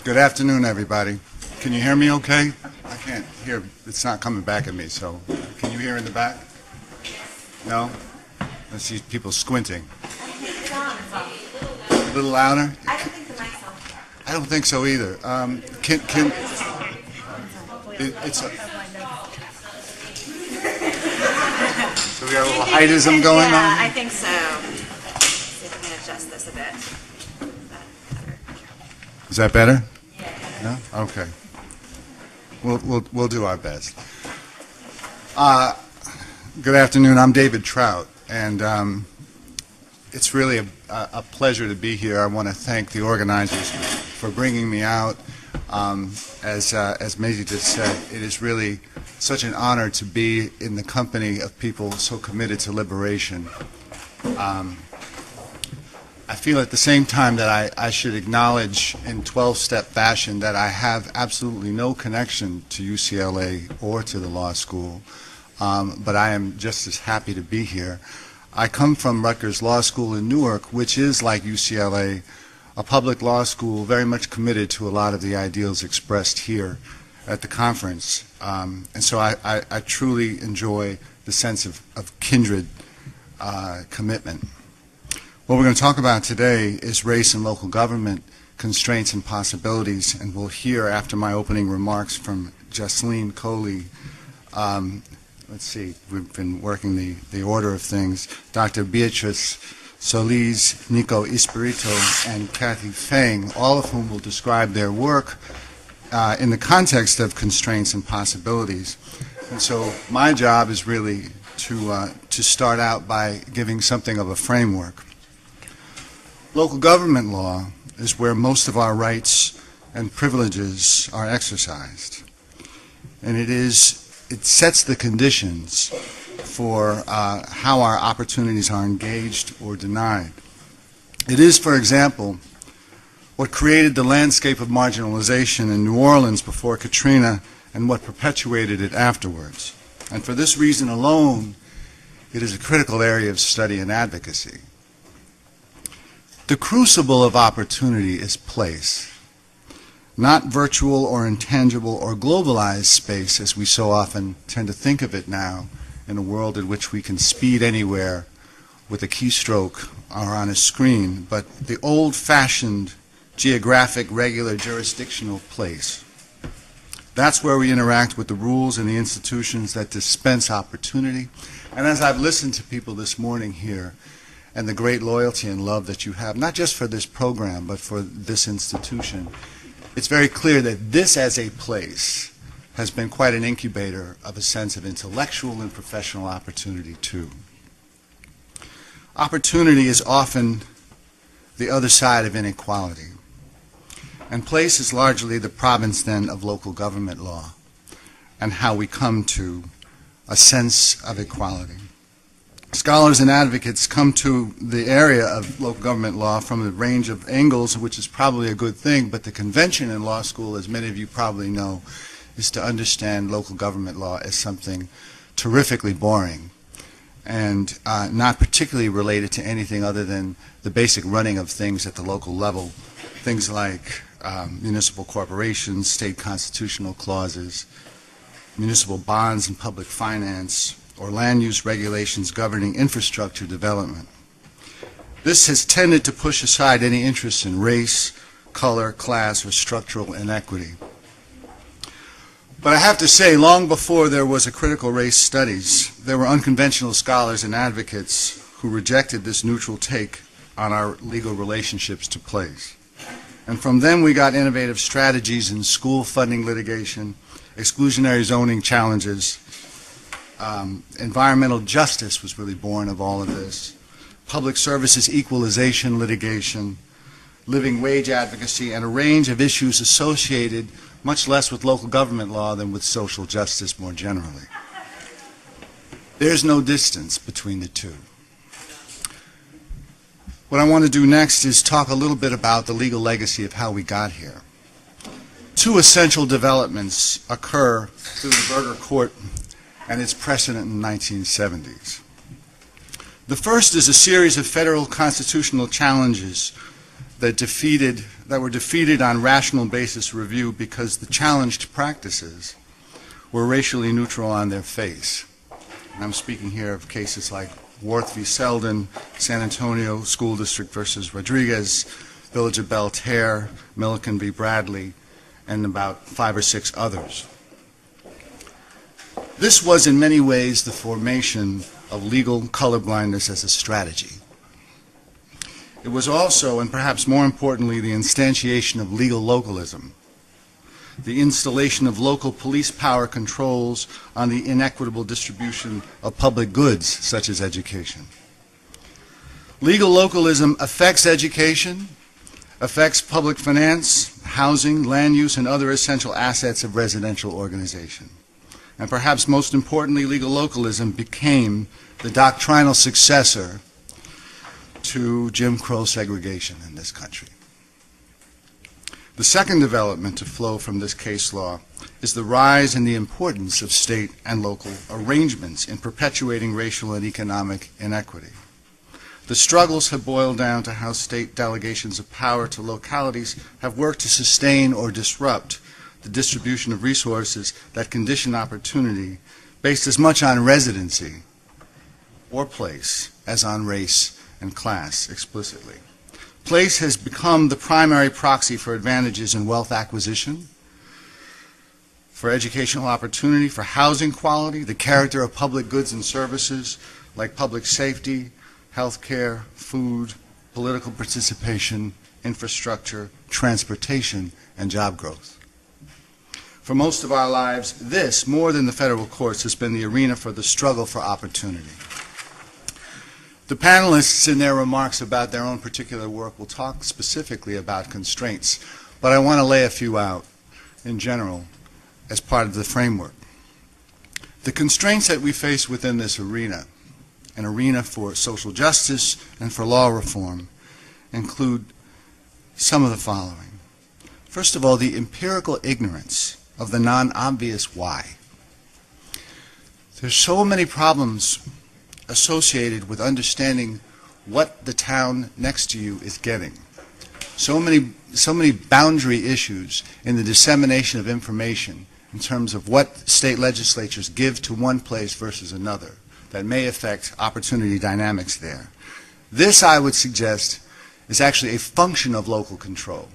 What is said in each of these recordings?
Good afternoon, everybody. Can you hear me okay? I can't hear. It's not coming back at me, so can you hear in the back? No? I see people squinting. A little louder? I don't think the mic's on. I don't think so either. So we got a little heightism going on? Yeah, I think so. Let's see if we can adjust this a bit. Is that better? Yeah. No? Okay. We'll do our best. Good afternoon. I'm David Trout, and it's really a pleasure to be here. I want to thank the organizers for bringing me out. As Maisie just said, it is really such an honor to be in the company of people so committed to liberation. I feel at the same time that I should acknowledge in 12-step fashion that I have absolutely no connection to UCLA or to the law school, but I am just as happy to be here. I come from Rutgers Law School in Newark, which is, like UCLA, a public law school very much committed to a lot of the ideals expressed here at the conference. And so I truly enjoy the sense of kindred commitment. What we're going to talk about today is race and local government, constraints and possibilities, and we'll hear after my opening remarks from Jasleen, Kohli. Let's see, we've been working the order of things. Dr. Beatriz, Solís, Nicholás, Espíritu, and Kathay, Feng, all of whom will describe their work in the context of constraints and possibilities. And so my job is really to start out by giving something of a framework. Local government law is where most of our rights and privileges are exercised. And it sets the conditions for how our opportunities are engaged or denied. It is, for example, what created the landscape of marginalization in New Orleans before Katrina and what perpetuated it afterwards. And for this reason alone, it is a critical area of study and advocacy. The crucible of opportunity is place, not virtual or intangible or globalized space as we so often tend to think of it now in a world in which we can speed anywhere with a keystroke or on a screen, but the old-fashioned geographic, regular, jurisdictional place. That's where we interact with the rules and the institutions that dispense opportunity. And as I've listened to people this morning here, and the great loyalty and love that you have, not just for this program, but for this institution, it's very clear that this as a place has been quite an incubator of a sense of intellectual and professional opportunity too. Opportunity is often the other side of inequality. And place is largely the province then of local government law and how we come to a sense of equality. Scholars and advocates come to the area of local government law from a range of angles, which is probably a good thing, but the convention in law school, as many of you probably know, is to understand local government law as something terrifically boring and not particularly related to anything other than the basic running of things at the local level, things like municipal corporations, state constitutional clauses, municipal bonds and public finance, or land use regulations governing infrastructure development. This has tended to push aside any interest in race, color, class, or structural inequity. But I have to say, long before there was a critical race studies, there were unconventional scholars and advocates who rejected this neutral take on our legal relationships to place. And from them we got innovative strategies in school funding litigation, exclusionary zoning challenges. Environmental justice was really born of all of this. Public services equalization litigation, living wage advocacy, and a range of issues associated much less with local government law than with social justice more generally. There's no distance between the two. What I want to do next is talk a little bit about the legal legacy of how we got here. Two essential developments occur through the Burger Court and its precedent in the 1970s. The first is a series of federal constitutional challenges that were defeated on rational basis review because the challenged practices were racially neutral on their face. And I'm speaking here of cases like Worth v. Selden, San Antonio School District versus Rodriguez, Village of Belterre, Milliken v. Bradley, and about 5 or 6 others. This was in many ways the formation of legal colorblindness as a strategy. It was also, and perhaps more importantly, the instantiation of legal localism, the installation of local police power controls on the inequitable distribution of public goods, such as education. Legal localism affects education, affects public finance, housing, land use, and other essential assets of residential organization. And perhaps most importantly, legal localism became the doctrinal successor to Jim Crow segregation in this country. The second development to flow from this case law is the rise in the importance of state and local arrangements in perpetuating racial and economic inequity. The struggles have boiled down to how state delegations of power to localities have worked to sustain or disrupt the distribution of resources that condition opportunity based as much on residency or place as on race and class explicitly. Place has become the primary proxy for advantages in wealth acquisition, for educational opportunity, for housing quality, the character of public goods and services like public safety, health care, food, political participation, infrastructure, transportation, and job growth. For most of our lives, this, more than the federal courts, has been the arena for the struggle for opportunity. The panelists, in their remarks about their own particular work, will talk specifically about constraints, but I want to lay a few out in general as part of the framework. The constraints that we face within this arena, an arena for social justice and for law reform, include some of the following. First of all, the empirical ignorance of the non-obvious why. There's so many problems associated with understanding what the town next to you is getting. So many boundary issues in the dissemination of information in terms of what state legislatures give to one place versus another that may affect opportunity dynamics there. This, I would suggest, is actually a function of local control.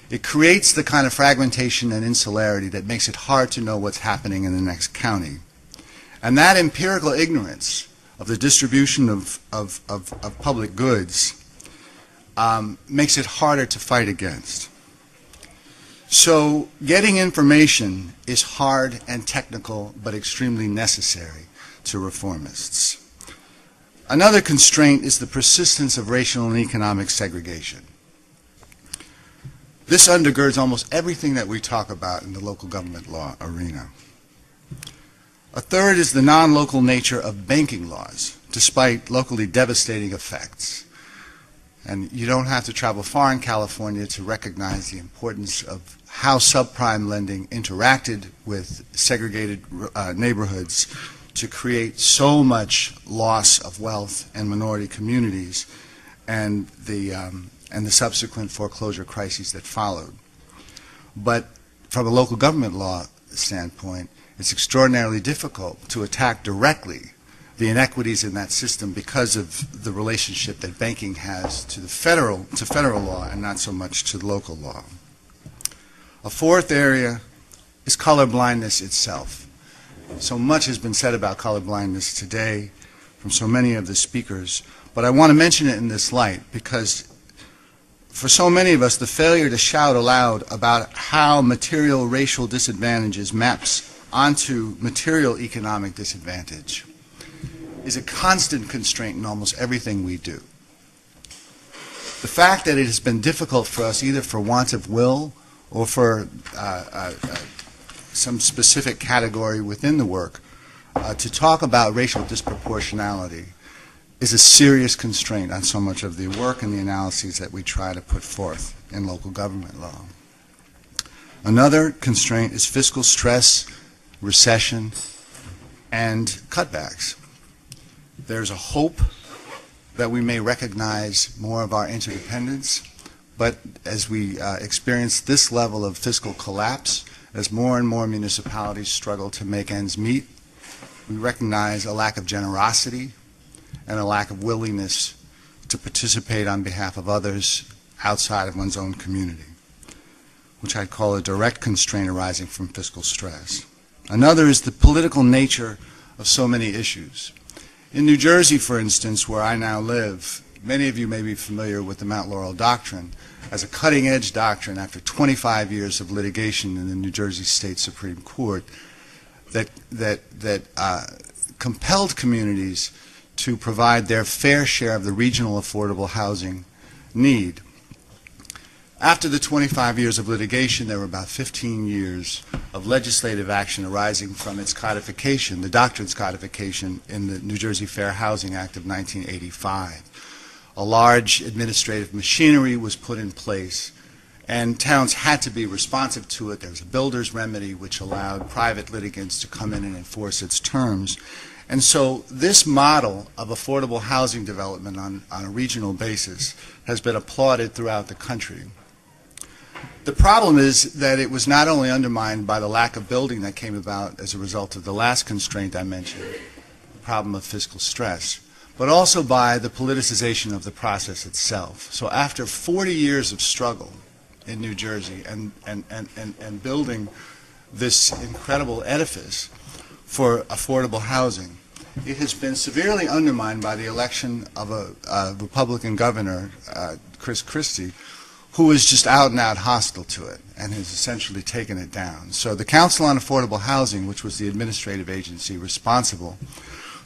It creates the kind of fragmentation and insularity that makes it hard to know what's happening in the next county. And that empirical ignorance of the distribution of public goods makes it harder to fight against. So getting information is hard and technical, but extremely necessary to reformists. Another constraint is the persistence of racial and economic segregation. This undergirds almost everything that we talk about in the local government law arena. A third is the non-local nature of banking laws, despite locally devastating effects. And you don't have to travel far in California to recognize the importance of how subprime lending interacted with segregated neighborhoods to create so much loss of wealth and minority communities and the subsequent foreclosure crises that followed. But from a local government law standpoint, it's extraordinarily difficult to attack directly the inequities in that system because of the relationship that banking has to federal law and not so much to local law. A fourth area is colorblindness itself. So much has been said about colorblindness today from so many of the speakers, but I want to mention it in this light because for so many of us, the failure to shout aloud about how material racial disadvantages maps onto material economic disadvantage is a constant constraint in almost everything we do. The fact that it has been difficult for us, either for want of will or for some specific category within the work, to talk about racial disproportionality is a serious constraint on so much of the work and the analyses that we try to put forth in local government law. Another constraint is fiscal stress, recession, and cutbacks. There's a hope that we may recognize more of our interdependence, But as we experience this level of fiscal collapse, as more and more municipalities struggle to make ends meet, we recognize a lack of generosity and a lack of willingness to participate on behalf of others outside of one's own community, which I'd call a direct constraint arising from fiscal stress. Another is the political nature of so many issues. In New Jersey, for instance, where I now live, many of you may be familiar with the Mount Laurel Doctrine as a cutting-edge doctrine after 25 years of litigation in the New Jersey State Supreme Court that compelled communities to provide their fair share of the regional affordable housing need. After the 25 years of litigation, there were about 15 years of legislative action arising from its codification, the doctrine's codification in the New Jersey Fair Housing Act of 1985. A large administrative machinery was put in place, and towns had to be responsive to it. There was a builder's remedy which allowed private litigants to come in and enforce its terms. And so this model of affordable housing development on a regional basis has been applauded throughout the country. The problem is that it was not only undermined by the lack of building that came about as a result of the last constraint I mentioned, the problem of fiscal stress, but also by the politicization of the process itself. So after 40 years of struggle in New Jersey and building this incredible edifice for affordable housing, it has been severely undermined by the election of a Republican governor, Chris Christie, who is just out and out hostile to it and has essentially taken it down. So the Council on Affordable Housing, which was the administrative agency responsible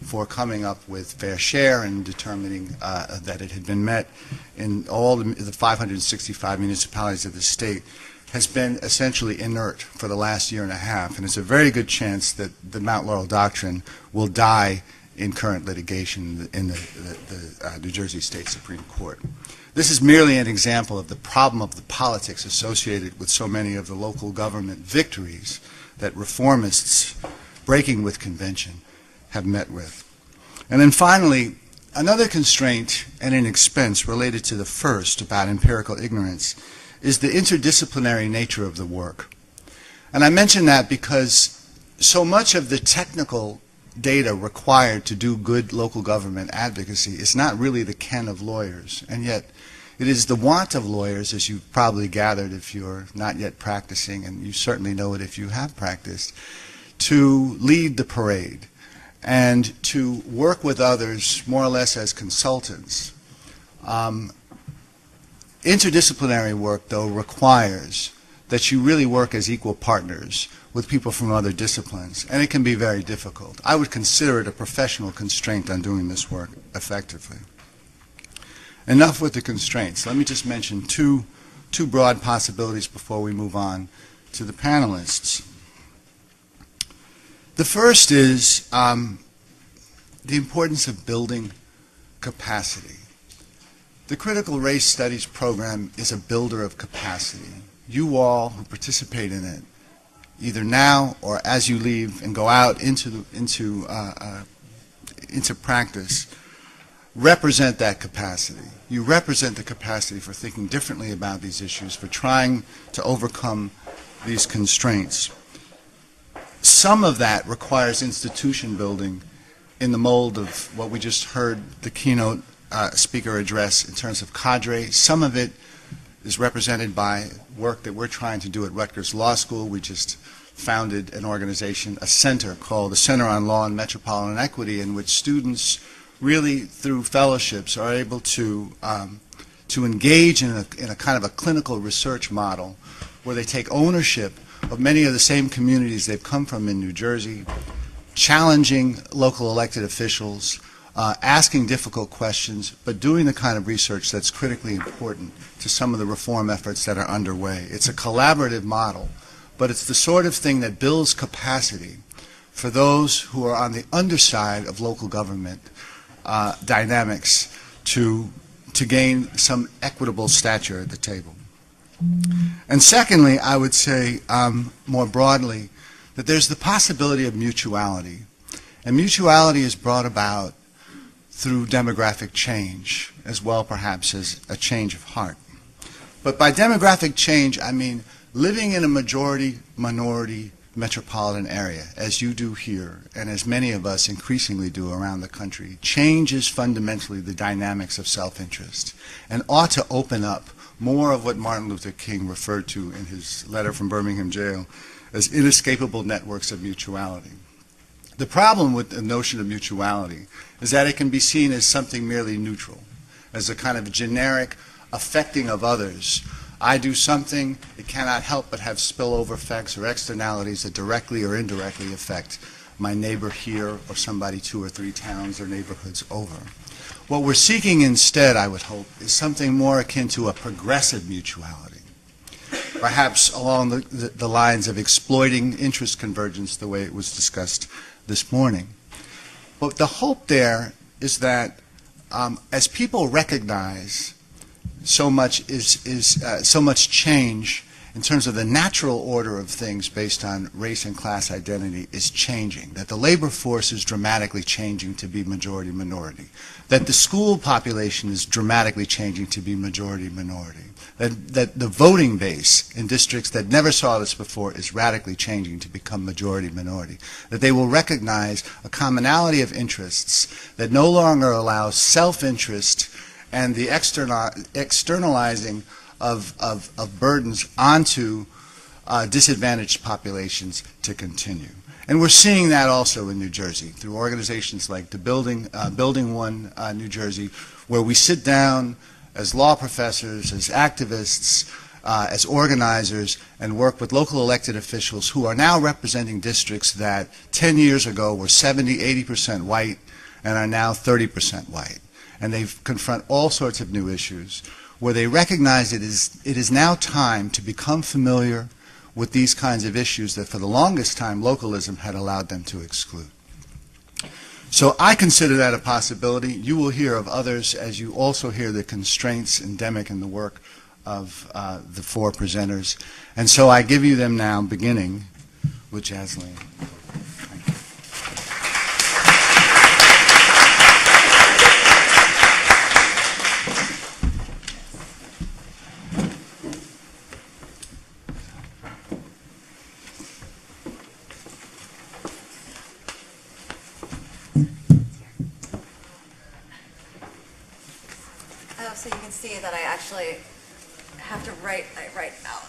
for coming up with fair share and determining that it had been met in all the 565 municipalities of the state, has been essentially inert for the last year and a half, and it's a very good chance that the Mount Laurel Doctrine will die in current litigation in the New Jersey State Supreme Court. This is merely an example of the problem of the politics associated with so many of the local government victories that reformists breaking with convention have met with. And then finally, another constraint and an expense related to the first about empirical ignorance is the interdisciplinary nature of the work. And I mention that because so much of the technical data required to do good local government advocacy is not really the ken of lawyers, and yet it is the want of lawyers, as you've probably gathered if you're not yet practicing, and you certainly know it if you have practiced, to lead the parade and to work with others more or less as consultants. Interdisciplinary work, though, requires that you really work as equal partners with people from other disciplines, and it can be very difficult. I would consider it a professional constraint on doing this work effectively. Enough with the constraints. Let me just mention two broad possibilities before we move on to the panelists. The first is the importance of building capacity. The Critical Race Studies program is a builder of capacity. You all who participate in it, either now or as you leave and go out into practice, represent that capacity. You represent the capacity for thinking differently about these issues, for trying to overcome these constraints. Some of that requires institution building in the mold of what we just heard the keynote speaker address in terms of cadre. Some of it is represented by work that we're trying to do at Rutgers Law School. We just founded an organization, a center called the Center on Law and Metropolitan Equity, in which students really through fellowships are able to engage in a kind of a clinical research model where they take ownership of many of the same communities they've come from in New Jersey, challenging local elected officials, asking difficult questions, but doing the kind of research that's critically important to some of the reform efforts that are underway. It's a collaborative model, but it's the sort of thing that builds capacity for those who are on the underside of local government dynamics to gain some equitable stature at the table. And secondly, I would say more broadly that there's the possibility of mutuality. And mutuality is brought about through demographic change, as well perhaps as a change of heart. But by demographic change, I mean living in a majority-minority metropolitan area, as you do here, and as many of us increasingly do around the country, changes fundamentally the dynamics of self-interest and ought to open up more of what Martin Luther King referred to in his letter from Birmingham jail as inescapable networks of mutuality. The problem with the notion of mutuality is that it can be seen as something merely neutral, as a kind of generic affecting of others. I do something, it cannot help but have spillover effects or externalities that directly or indirectly affect my neighbor here or somebody 2 or 3 towns or neighborhoods over. What we're seeking instead, I would hope, is something more akin to a progressive mutuality, perhaps along the lines of exploiting interest convergence the way it was discussed this morning. But the hope there is that as people recognize so much so much change in terms of the natural order of things based on race and class identity is changing, that the labor force is dramatically changing to be majority-minority, that the school population is dramatically changing to be majority-minority, that the voting base in districts that never saw this before is radically changing to become majority-minority, that they will recognize a commonality of interests that no longer allows self-interest and the externalizing of burdens onto disadvantaged populations to continue. And we're seeing that also in New Jersey through organizations like the Building One New Jersey, where we sit down as law professors, as activists, as organizers, and work with local elected officials who are now representing districts that 10 years ago were 70, 80% white and are now 30% white. And they confront all sorts of new issues where they recognize it is now time to become familiar with these kinds of issues that for the longest time localism had allowed them to exclude. So I consider that a possibility. You will hear of others as you also hear the constraints endemic in the work of the 4 presenters. And so I give you them now, beginning with Jasleen. So you can see that I actually have to write out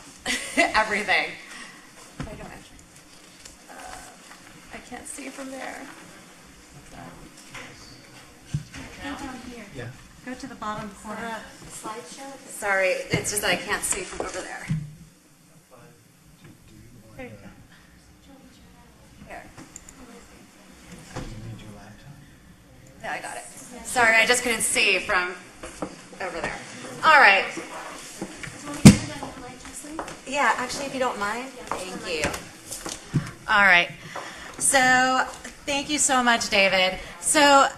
everything. I don't actually. I can't see from there. Go down here. Yeah. Go to the bottom corner. Slideshow? Sorry, it's just that I can't see from over there. There you go. Here. Yeah, I got it. Sorry, I just couldn't see from over there. All right. Yeah, actually, if you don't mind. Thank you. All right. So, thank you so much, David. So,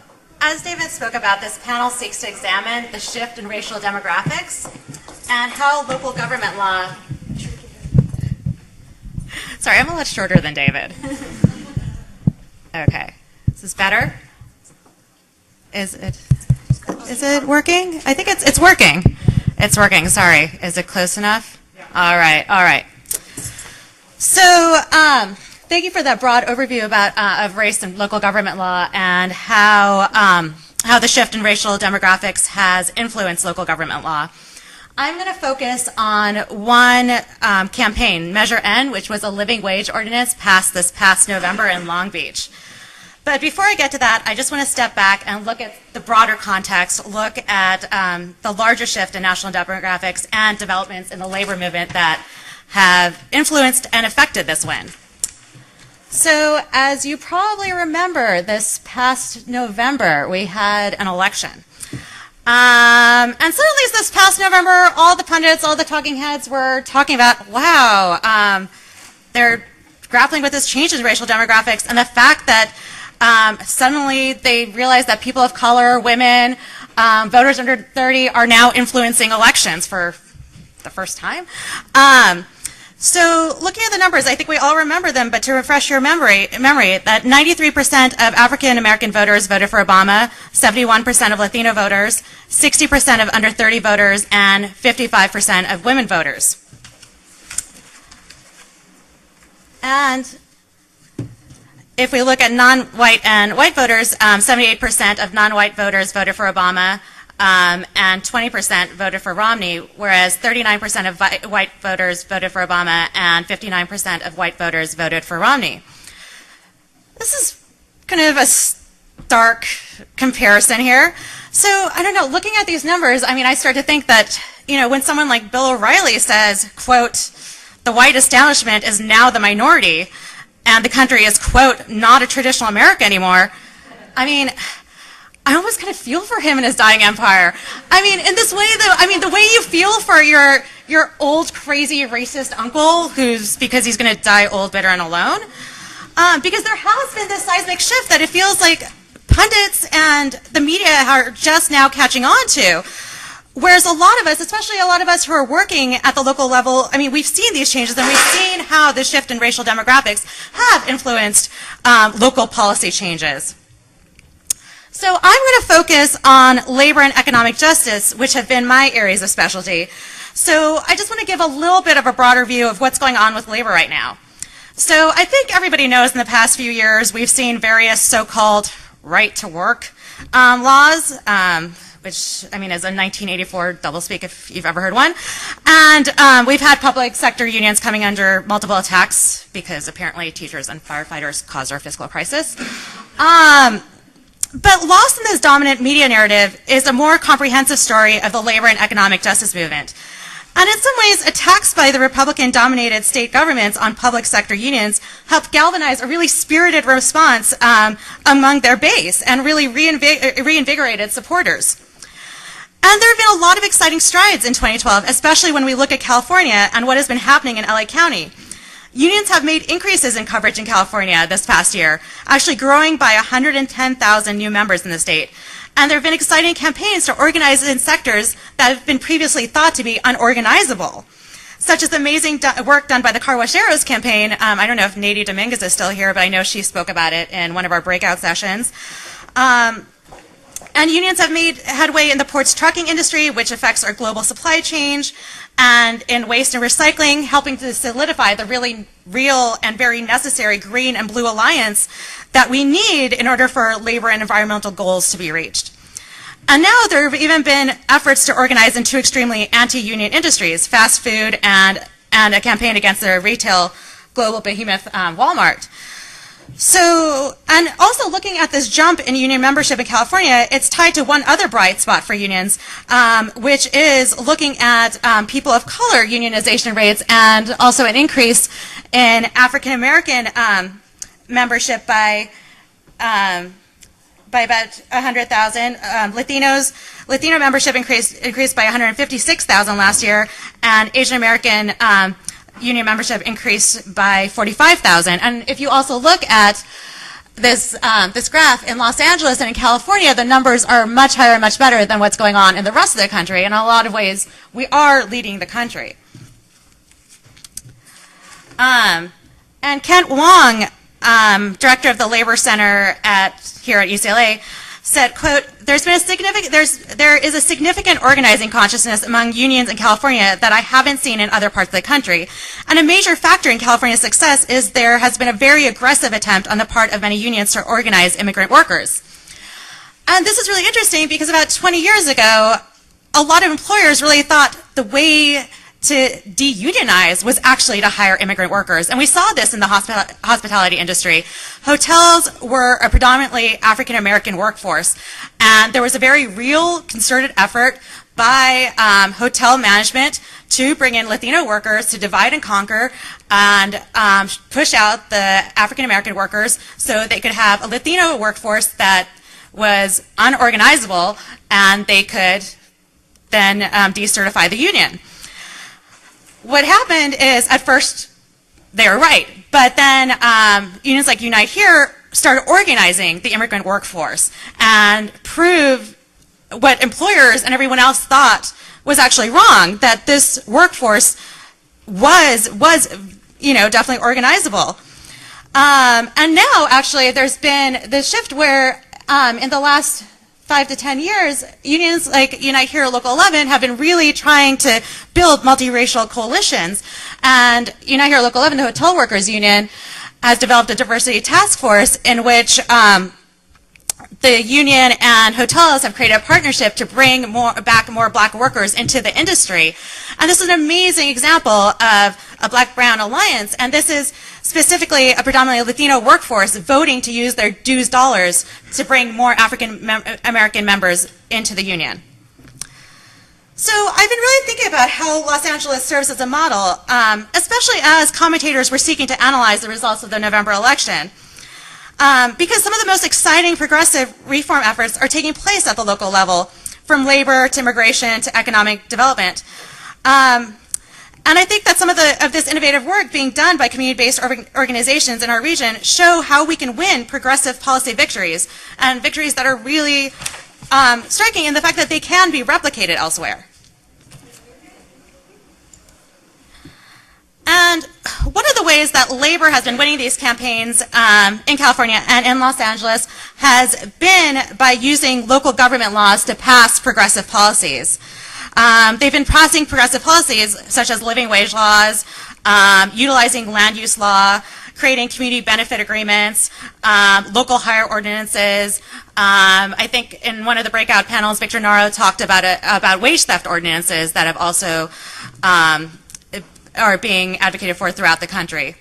as David spoke about, this panel seeks to examine the shift in racial demographics and how local government law... Sorry, I'm a lot shorter than David. Okay. Is this better? Is it working? I think it's working. It's working. Sorry. Is it close enough? Yeah. All right. All right. So, thank you for that broad overview about of race and local government law and how the shift in racial demographics has influenced local government law. I'm going to focus on one campaign, Measure N, which was a living wage ordinance passed this past November in Long Beach. But before I get to that, I just want to step back and look at the broader context, look at the larger shift in national demographics and developments in the labor movement that have influenced and affected this win. So as you probably remember, this past November, we had an election. And suddenly this past November, all the pundits, all the talking heads were talking about, wow, they're grappling with this change in racial demographics and the fact that suddenly they realized that people of color, women, voters under 30 are now influencing elections for the first time. So looking at the numbers, I think we all remember them, but to refresh your memory that 93% of African American voters voted for Obama, 71% of Latino voters, 60% of under 30 voters, and 55% of women voters. And if we look at non-white and white voters, 78% of non-white voters voted for Obama, and 20% voted for Romney, whereas 39% of white voters voted for Obama and 59% of white voters voted for Romney. This is kind of a stark comparison here. So, I don't know, looking at these numbers, I mean, I start to think that, you know, when someone like Bill O'Reilly says, quote, the white establishment is now the minority, and the country is, quote, not a traditional America anymore, I mean, I almost kind of feel for him and his dying empire. I mean, in this way, though, I mean, the way you feel for your old, crazy, racist uncle who's, because he's going to die old, bitter, and alone. Because there has been this seismic shift that it feels like pundits and the media are just now catching on to. Whereas a lot of us, especially a lot of us who are working at the local level, I mean, we've seen these changes and we've seen how the shift in racial demographics have influenced local policy changes. So I'm going to focus on labor and economic justice, which have been my areas of specialty. So I just want to give a little bit of a broader view of what's going on with labor right now. So I think everybody knows in the past few years we've seen various so-called right-to-work laws, which, I mean, is a 1984 doublespeak if you've ever heard one. And we've had public sector unions coming under multiple attacks because apparently teachers and firefighters caused our fiscal crisis. But lost in this dominant media narrative is a more comprehensive story of the labor and economic justice movement. And in some ways, attacks by the Republican-dominated state governments on public sector unions helped galvanize a really spirited response among their base and really reinvigorated supporters. And there have been a lot of exciting strides in 2012, especially when we look at California and what has been happening in LA County. Unions have made increases in coverage in California this past year, actually growing by 110,000 new members in the state. And there have been exciting campaigns to organize in sectors that have been previously thought to be unorganizable, such as the amazing work done by the Car Washeros campaign. I don't know if Nadie Dominguez is still here, but I know she spoke about it in one of our breakout sessions. And unions have made headway in the ports trucking industry, which affects our global supply chain, and in waste and recycling, helping to solidify the really real and very necessary green and blue alliance that we need in order for labor and environmental goals to be reached. And now there have even been efforts to organize in two extremely anti-union industries, fast food and a campaign against the retail global behemoth Walmart. So, and also looking at this jump in union membership in California, it's tied to one other bright spot for unions, which is looking at people of color unionization rates and also an increase in African American membership by about 100,000. Latino membership increased by 156,000 last year, and Asian American union membership increased by 45,000. And if you also look at this graph in Los Angeles and in California, the numbers are much higher and much better than what's going on in the rest of the country. In a lot of ways, we are leading the country. And Kent Wong, director of the Labor Center here at UCLA, said, quote, there is a significant organizing consciousness among unions in California that I haven't seen in other parts of the country. And a major factor in California's success is there has been a very aggressive attempt on the part of many unions to organize immigrant workers. And this is really interesting because about 20 years ago, a lot of employers really thought the way to de-unionize was actually to hire immigrant workers. And we saw this in the hospitality industry. Hotels were a predominantly African-American workforce, and there was a very real concerted effort by hotel management to bring in Latino workers to divide and conquer and push out the African-American workers so they could have a Latino workforce that was unorganizable, and they could then decertify the union. What happened is, at first, they were right, but then unions like Unite Here started organizing the immigrant workforce and prove what employers and everyone else thought was actually wrong, that this workforce was definitely organizable. And now, actually, there's been the shift where in the last 5 to 10 years, unions like Unite Here Local 11 have been really trying to build multiracial coalitions. And Unite Here Local 11, the hotel workers union, has developed a diversity task force in which the union and hotels have created a partnership to bring back more black workers into the industry. And this is an amazing example of a black-brown alliance, and this is specifically a predominantly Latino workforce voting to use their dues dollars to bring more African American members into the union. So I've been really thinking about how Los Angeles serves as a model, especially as commentators were seeking to analyze the results of the November election. Because some of the most exciting progressive reform efforts are taking place at the local level, from labor to immigration to economic development. And I think that some of this innovative work being done by community-based organizations in our region show how we can win progressive policy victories, and victories that are really striking in the fact that they can be replicated elsewhere. And one of the ways that labor has been winning these campaigns in California and in Los Angeles has been by using local government laws to pass progressive policies. They've been passing progressive policies such as living wage laws, utilizing land use law, creating community benefit agreements, local hire ordinances. I think in one of the breakout panels, Victor Naro talked about wage theft ordinances that have also are being advocated for throughout the country.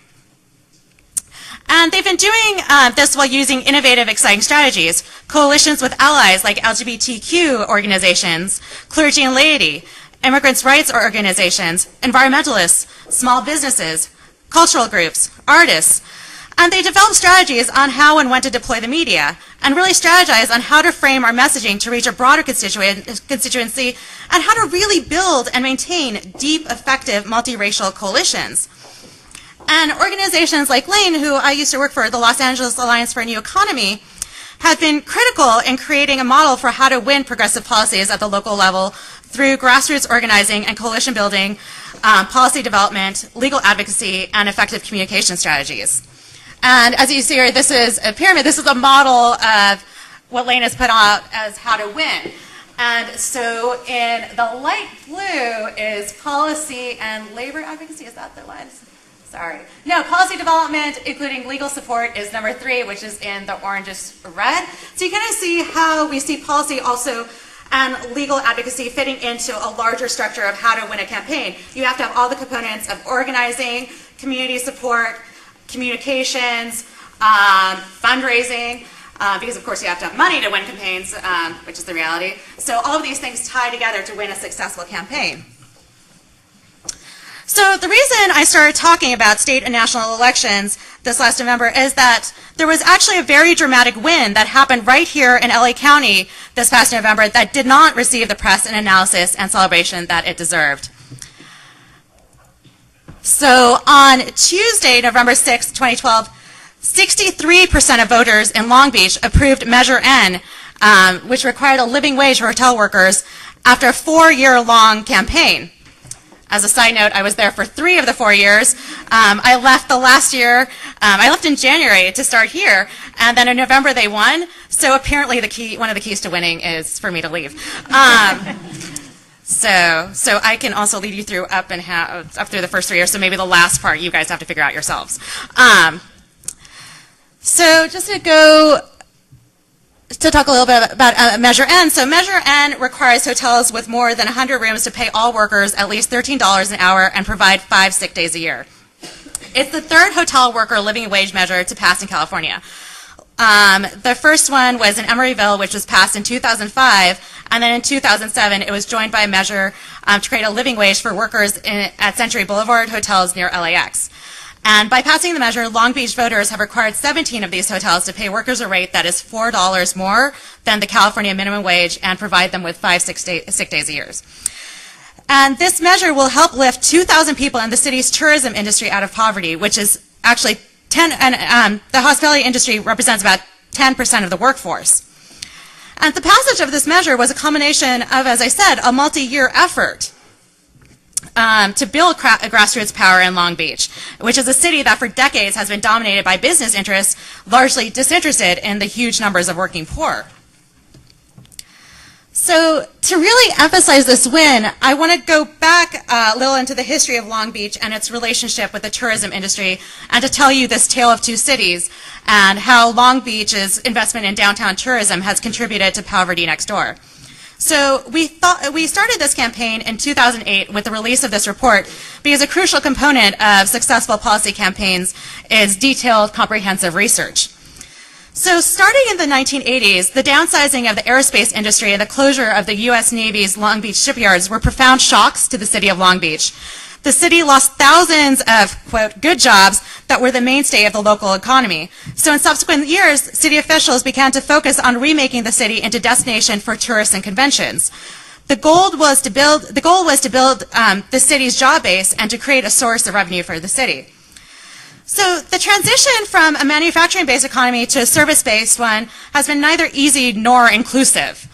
And they've been doing this while using innovative, exciting strategies, coalitions with allies like LGBTQ organizations, clergy and laity, immigrants' rights organizations, environmentalists, small businesses, cultural groups, artists. And they develop strategies on how and when to deploy the media, and really strategize on how to frame our messaging to reach a broader constituency, and how to really build and maintain deep, effective, multiracial coalitions. And organizations like Lane, who I used to work for, the Los Angeles Alliance for a New Economy, have been critical in creating a model for how to win progressive policies at the local level through grassroots organizing and coalition building, policy development, legal advocacy, and effective communication strategies. And as you see here, this is a pyramid. This is a model of what Lane has put out as how to win. And so in the light blue is policy and labor advocacy. Is that the one? Sorry. No, policy development, including legal support, is number 3, which is in the orangish red. So you kind of see how we see policy also and legal advocacy fitting into a larger structure of how to win a campaign. You have to have all the components of organizing, community support, communications, fundraising, because of course you have to have money to win campaigns, which is the reality. So all of these things tie together to win a successful campaign. So the reason I started talking about state and national elections this last November is that there was actually a very dramatic win that happened right here in LA County this past November that did not receive the press and analysis and celebration that it deserved. So on Tuesday, November 6, 2012, 63% of voters in Long Beach approved Measure N, which required a living wage for hotel workers after a 4-year-long campaign. As a side note, I was there for 3 of the 4 years. I left the last year, I left in January to start here, and then in November they won. So apparently one of the keys to winning is for me to leave. So I can also lead you through up through the first 3 years. So maybe the last part you guys have to figure out yourselves. So just to talk a little bit about Measure N. So Measure N requires hotels with more than 100 rooms to pay all workers at least $13 an hour and provide 5 sick days a year. It's the 3rd hotel worker living wage measure to pass in California. The first one was in Emeryville, which was passed in 2005, and then in 2007 it was joined by a measure to create a living wage for workers at Century Boulevard hotels near LAX. And by passing the measure, Long Beach voters have required 17 of these hotels to pay workers a rate that is $4 more than the California minimum wage and provide them with 5 sick days a year. And this measure will help lift 2,000 people in the city's tourism industry out of poverty, which is actually the hospitality industry represents about 10% of the workforce. And the passage of this measure was a combination of, as I said, a multi-year effort. to build grassroots power in Long Beach, which is a city that for decades has been dominated by business interests, largely disinterested in the huge numbers of working poor. So to really emphasize this win, I want to go back a little into the history of Long Beach and its relationship with the tourism industry, and to tell you this tale of two cities and how Long Beach's investment in downtown tourism has contributed to poverty next door. So we started this campaign in 2008 with the release of this report because a crucial component of successful policy campaigns is detailed, comprehensive research. So starting in the 1980s, the downsizing of the aerospace industry and the closure of the U.S. Navy's Long Beach shipyards were profound shocks to the city of Long Beach. The city lost thousands of, quote, good jobs that were the mainstay of the local economy. So in subsequent years, city officials began to focus on remaking the city into a destination for tourists and conventions. The goal was to build the city's job base and to create a source of revenue for the city. So the transition from a manufacturing-based economy to a service-based one has been neither easy nor inclusive.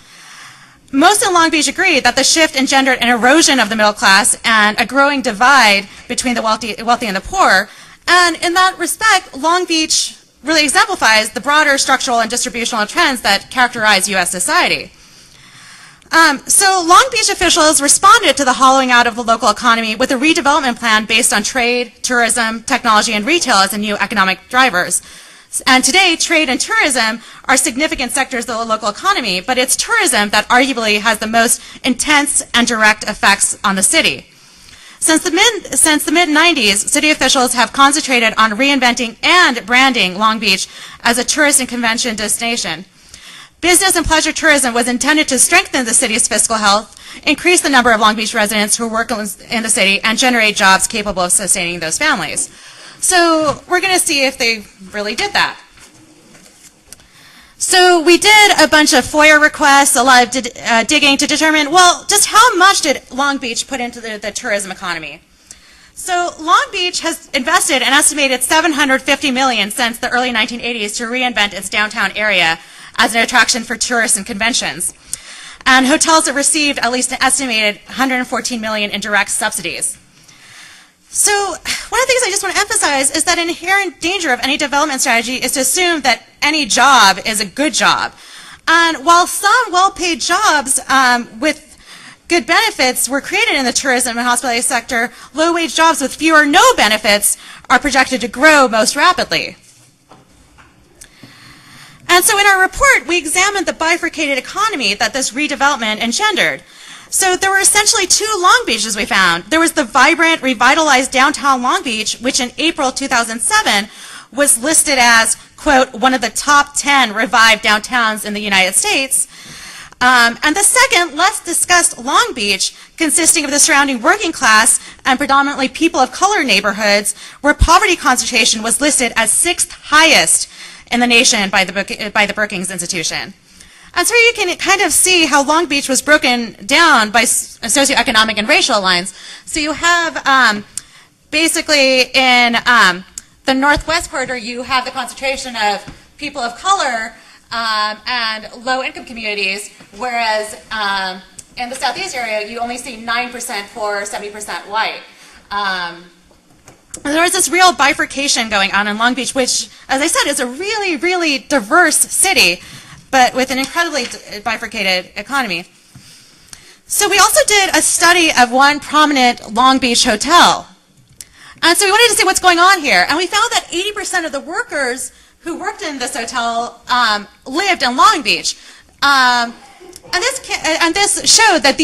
Most in Long Beach agree that the shift engendered an erosion of the middle class and a growing divide between the wealthy and the poor. And in that respect, Long Beach really exemplifies the broader structural and distributional trends that characterize U.S. society. So Long Beach officials responded to the hollowing out of the local economy with a redevelopment plan based on trade, tourism, technology, and retail as the new economic drivers. And today, trade and tourism are significant sectors of the local economy, but it's tourism that arguably has the most intense and direct effects on the city. Since the mid-90s, city officials have concentrated on reinventing and branding Long Beach as a tourist and convention destination. Business and pleasure tourism was intended to strengthen the city's fiscal health, increase the number of Long Beach residents who work in the city, and generate jobs capable of sustaining those families. So we're going to see if they really did that. So we did a bunch of FOIA requests, a lot of digging to determine, well, just how much did Long Beach put into the tourism economy? So Long Beach has invested an estimated $750 million since the early 1980s to reinvent its downtown area as an attraction for tourists and conventions. And hotels have received at least an estimated $114 million in direct subsidies. So one of the things I just want to emphasize is that an inherent danger of any development strategy is to assume that any job is a good job. And while some well-paid jobs with good benefits were created in the tourism and hospitality sector, low-wage jobs with few or no benefits are projected to grow most rapidly. And so in our report, we examined the bifurcated economy that this redevelopment engendered. So there were essentially two Long Beaches we found. There was the vibrant, revitalized downtown Long Beach, which in April 2007 was listed as, quote, one of the top 10 revived downtowns in the United States. And the second, less discussed Long Beach, consisting of the surrounding working class and predominantly people of color neighborhoods, where poverty concentration was listed as 6th highest in the nation by the Brookings Institution. And so you can kind of see how Long Beach was broken down by socioeconomic and racial lines. So you have basically in the northwest corridor, you have the concentration of people of color and low-income communities, whereas in the southeast area, you only see 9% poor, 70% white. There was this real bifurcation going on in Long Beach, which, as I said, is a really, really diverse city, but with an incredibly bifurcated economy. So we also did a study of one prominent Long Beach hotel. And so we wanted to see what's going on here. And we found that 80% of the workers who worked in this hotel lived in Long Beach. And this showed that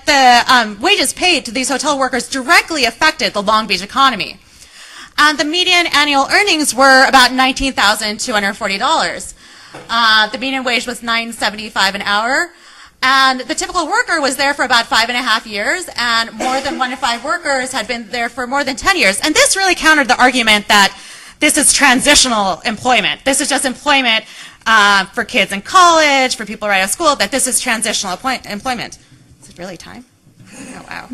the wages paid to these hotel workers directly affected the Long Beach economy. And the median annual earnings were about $19,240. The median wage was $9.75 an hour. And the typical worker was there for about 5.5 years, and more than 1 in 5 workers had been there for more than 10 years. And this really countered the argument that this is transitional employment. This is just employment for kids in college, for people right out of school, that this is transitional employment. Is it really time? Oh, wow.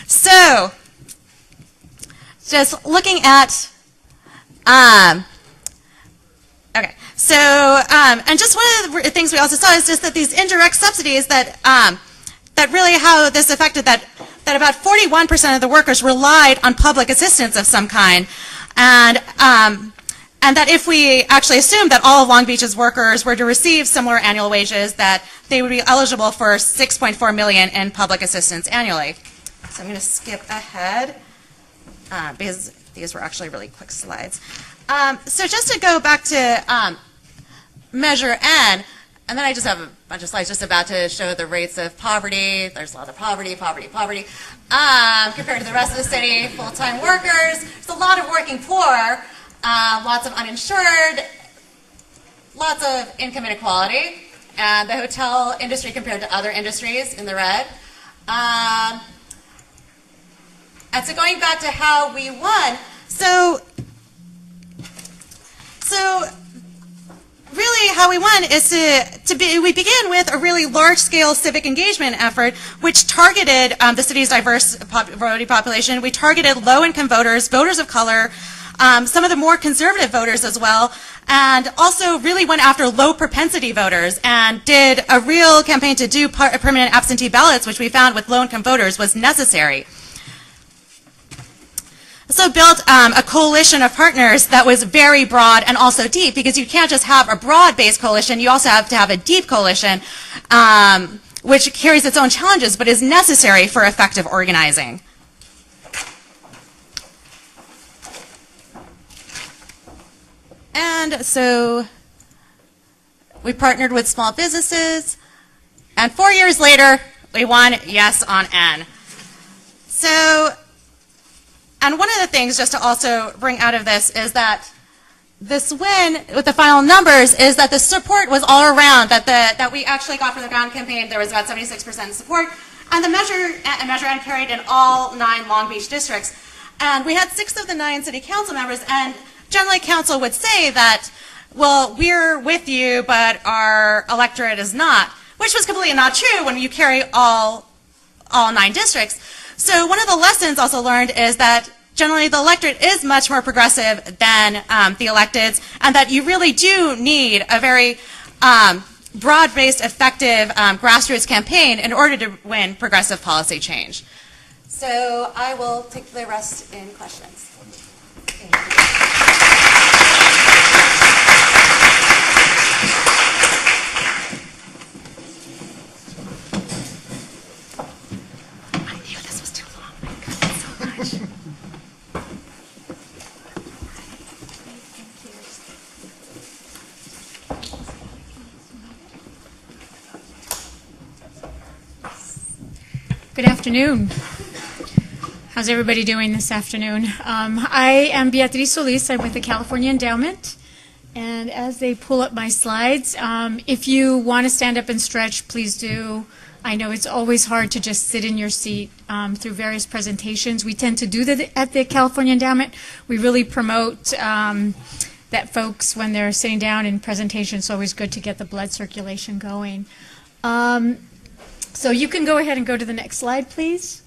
So, just looking at, okay. So, and just one of the things we also saw is just that these indirect subsidies that really how this affected that that about 41% of the workers relied on public assistance of some kind. And that if we actually assumed that all of Long Beach's workers were to receive similar annual wages, that they would be eligible for $6.4 million in public assistance annually. So I'm going to skip ahead because these were actually really quick slides. So just to go back to measure N, and then I just have a bunch of slides just about to show the rates of poverty. There's a lot of poverty. Compared to the rest of the city, full-time workers. There's a lot of working poor, lots of uninsured, lots of income inequality, and the hotel industry compared to other industries in the red. And so going back to how we won, so really how we won is we began with a really large-scale civic engagement effort which targeted the city's diverse voting population. We targeted low-income voters, voters of color, some of the more conservative voters as well, and also really went after low-propensity voters and did a real campaign to do permanent absentee ballots, which we found with low-income voters was necessary. So built a coalition of partners that was very broad and also deep, because you can't just have a broad-based coalition, you also have to have a deep coalition, which carries its own challenges but is necessary for effective organizing. And so we partnered with small businesses, and 4 years later, we won yes on N. So, and one of the things just to also bring out of this is that this win with the final numbers is that the support was all around, that we actually got for the ground campaign. There was about 76% support, and the measure N carried in all 9 Long Beach districts. And we had 6 of the 9 city council members, and generally council would say that, well, we're with you, but our electorate is not, which was completely not true when you carry all 9 districts. So one of the lessons also learned is that generally the electorate is much more progressive than the electeds, and that you really do need a very broad-based, effective grassroots campaign in order to win progressive policy change. So I will take the rest in questions. Thank you. Good afternoon. How's everybody doing this afternoon? I am Beatriz Solís. I'm with the California Endowment. And as they pull up my slides, if you want to stand up and stretch, please do. I know it's always hard to just sit in your seat through various presentations. We tend to do that at the California Endowment. We really promote that folks, when they're sitting down in presentations, it's always good to get the blood circulation going. So you can go ahead and go to the next slide, please.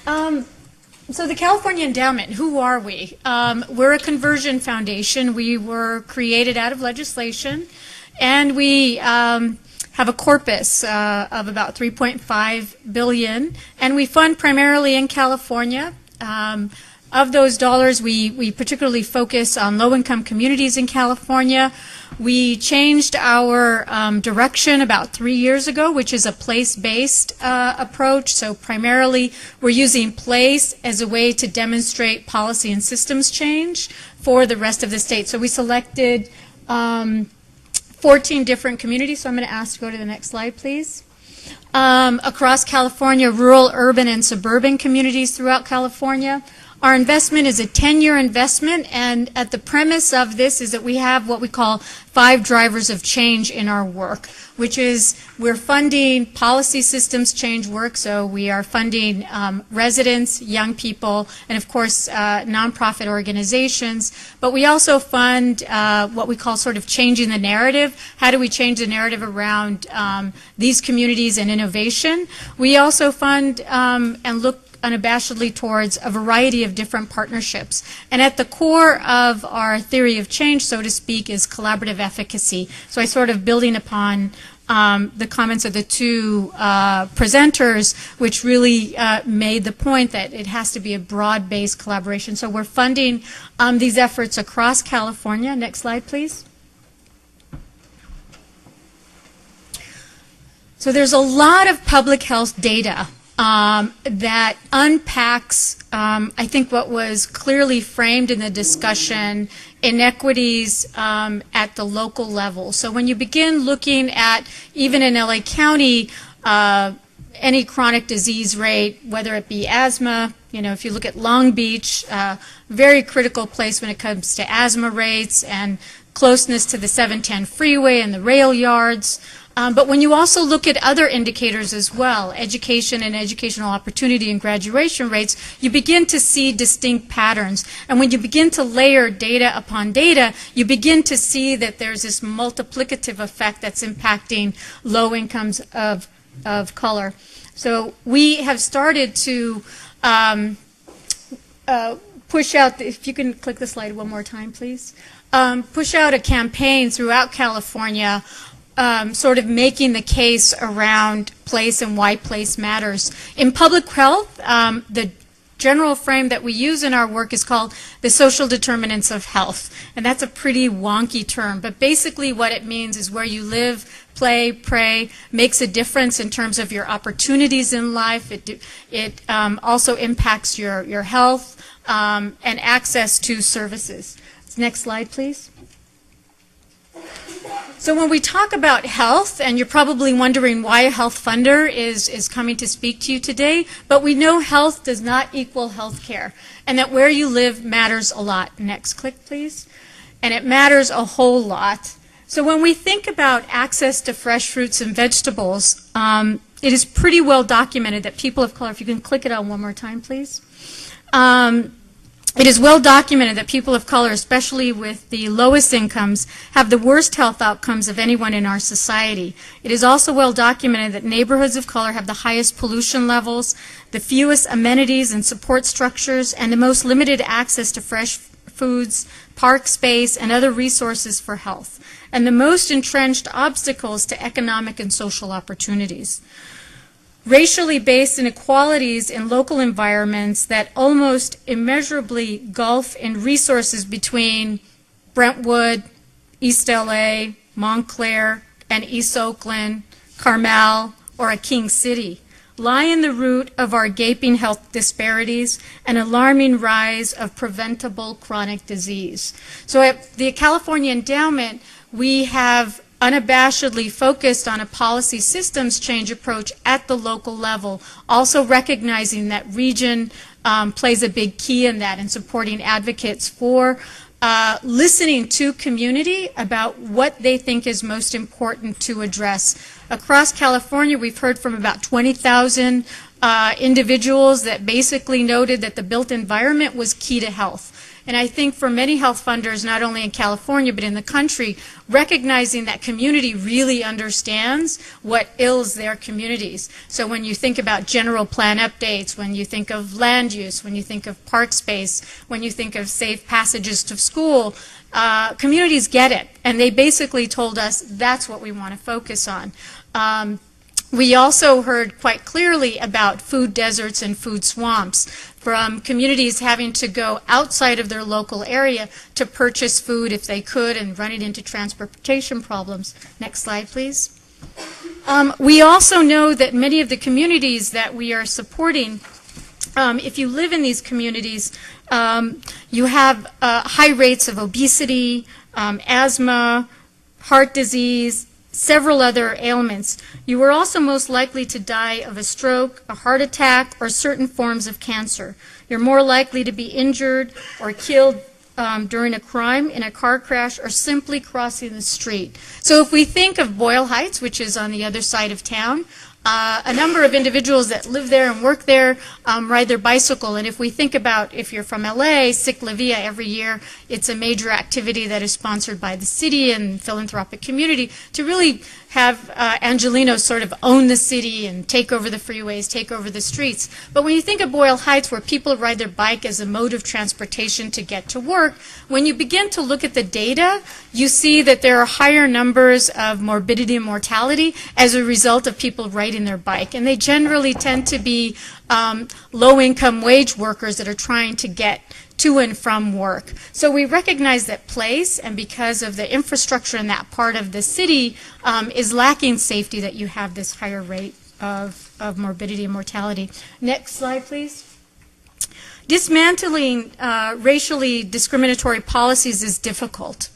So the California Endowment, who are we? We're a conversion foundation. We were created out of legislation, and we have a corpus of about $3.5 billion, and we fund primarily in California. Of those dollars, we particularly focus on low-income communities in California. We changed our direction about 3 years ago, which is a place-based approach. So primarily, we're using place as a way to demonstrate policy and systems change for the rest of the state. So we selected 14 different communities. So I'm going to ask to go to the next slide, please. Across California, rural, urban, and suburban communities throughout California. Our investment is a 10-year investment, and at the premise of this is that we have what we call 5 drivers of change in our work, which is we're funding policy systems change work, so we are funding residents, young people, and of course nonprofit organizations, but we also fund what we call sort of changing the narrative. How do we change the narrative around these communities and innovation? We also fund and look unabashedly towards a variety of different partnerships. And at the core of our theory of change, so to speak, is collaborative efficacy. So I sort of building upon the comments of the two presenters, which really made the point that it has to be a broad-based collaboration. So we're funding these efforts across California. Next slide, please. So there's a lot of public health data that unpacks, I think, what was clearly framed in the discussion, inequities at the local level. So when you begin looking at, even in LA County, any chronic disease rate, whether it be asthma, if you look at Long Beach, very critical place when it comes to asthma rates and closeness to the 710 freeway and the rail yards. But when you also look at other indicators as well, education and educational opportunity and graduation rates, you begin to see distinct patterns. And when you begin to layer data upon data, you begin to see that there's this multiplicative effect that's impacting low incomes of color. So we have started to push out, if you can click the slide one more time, please, push out a campaign throughout California sort of making the case around place and why place matters. In public health, the general frame that we use in our work is called the social determinants of health. And that's a pretty wonky term. But basically what it means is where you live, play, pray, makes a difference in terms of your opportunities in life. It also impacts your health and access to services. Next slide, please. So when we talk about health, and you're probably wondering why a health funder is coming to speak to you today, but we know health does not equal health care, and that where you live matters a lot. Next click, please. And it matters a whole lot. So when we think about access to fresh fruits and vegetables, it is pretty well documented that people of color, if you can click it on one more time, please. It is well documented that people of color, especially with the lowest incomes, have the worst health outcomes of anyone in our society. It is also well documented that neighborhoods of color have the highest pollution levels, the fewest amenities and support structures, and the most limited access to fresh foods, park space, and other resources for health, and the most entrenched obstacles to economic and social opportunities. Racially based inequalities in local environments that almost immeasurably gulf in resources between Brentwood, East LA, Montclair, and East Oakland, Carmel, or a King City lie in the root of our gaping health disparities and alarming rise of preventable chronic disease. So at the California Endowment, we have unabashedly focused on a policy systems change approach at the local level, also recognizing that region plays a big key in that and supporting advocates for listening to community about what they think is most important to address. Across California, we've heard from about 20,000 individuals that basically noted that the built environment was key to health. And I think for many health funders, not only in California but in the country, recognizing that community really understands what ails their communities. So when you think about general plan updates, when you think of land use, when you think of park space, when you think of safe passages to school, communities get it. And they basically told us that's what we want to focus on. We also heard quite clearly about food deserts and food swamps, from communities having to go outside of their local area to purchase food if they could and running into transportation problems. Next slide, please. We also know that many of the communities that we are supporting, if you live in these communities, you have high rates of obesity, asthma, heart disease, several other ailments. You are also most likely to die of a stroke, a heart attack, or certain forms of cancer. You're more likely to be injured or killed during a crime, in a car crash, or simply crossing the street. So if we think of Boyle Heights, which is on the other side of town, a number of individuals that live there and work there ride their bicycle. And if we think about, if you're from LA, Ciclavia every year, it's a major activity that is sponsored by the city and philanthropic community to really have Angelenos sort of own the city and take over the freeways, take over the streets. But when you think of Boyle Heights, where people ride their bike as a mode of transportation to get to work, when you begin to look at the data, you see that there are higher numbers of morbidity and mortality as a result of people riding their bike. And they generally tend to be low-income wage workers that are trying to get to and from work. So we recognize that place, and because of the infrastructure in that part of the city is lacking safety, that you have this higher rate of morbidity and mortality. Next slide, please. Dismantling racially discriminatory policies is difficult,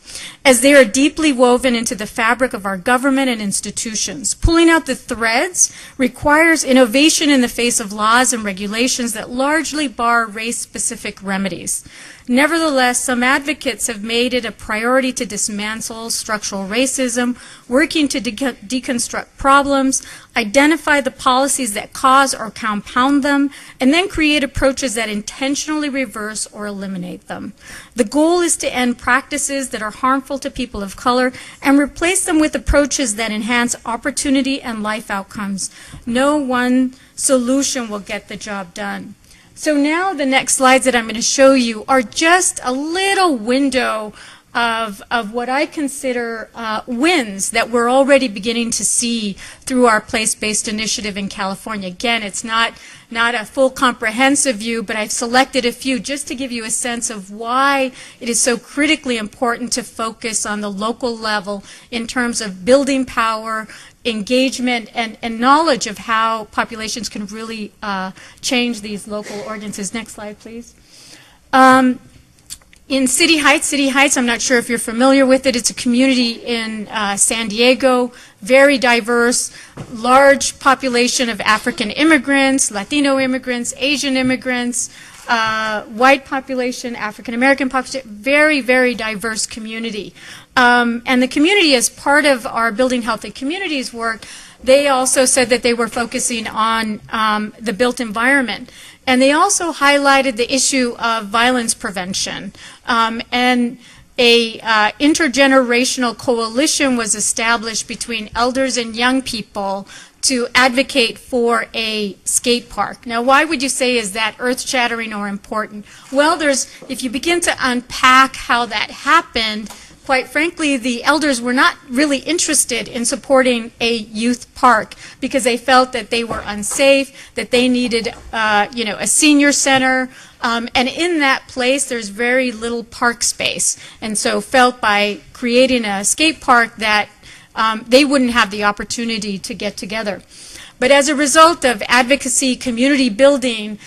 as they are deeply woven into the fabric of our government and institutions. Pulling out the threads requires innovation in the face of laws and regulations that largely bar race-specific remedies. Nevertheless, some advocates have made it a priority to dismantle structural racism, working to deconstruct problems, identify the policies that cause or compound them, and then create approaches that intentionally reverse or eliminate them. The goal is to end practices that are harmful to people of color and replace them with approaches that enhance opportunity and life outcomes. No one solution will get the job done. So now the next slides that I'm going to show you are just a little window of what I consider wins that we're already beginning to see through our place-based initiative in California. Again, it's not a full comprehensive view, but I've selected a few just to give you a sense of why it is so critically important to focus on the local level in terms of building power, engagement, and knowledge of how populations can really change these local ordinances. Next slide, please. In City Heights, I'm not sure if you're familiar with it. It's a community in San Diego, very diverse, large population of African immigrants, Latino immigrants, Asian immigrants, white population, African American population, very, very diverse community. And the community, as part of our Building Healthy Communities work, they also said that they were focusing on the built environment. And they also highlighted the issue of violence prevention. And a intergenerational coalition was established between elders and young people to advocate for a skate park. Now, why would you say is that earth-shattering or important? Well, if you begin to unpack how that happened, quite frankly, the elders were not really interested in supporting a youth park because they felt that they were unsafe, that they needed, a senior center, and in that place there's very little park space, and so felt by creating a skate park that they wouldn't have the opportunity to get together. But as a result of advocacy, community building,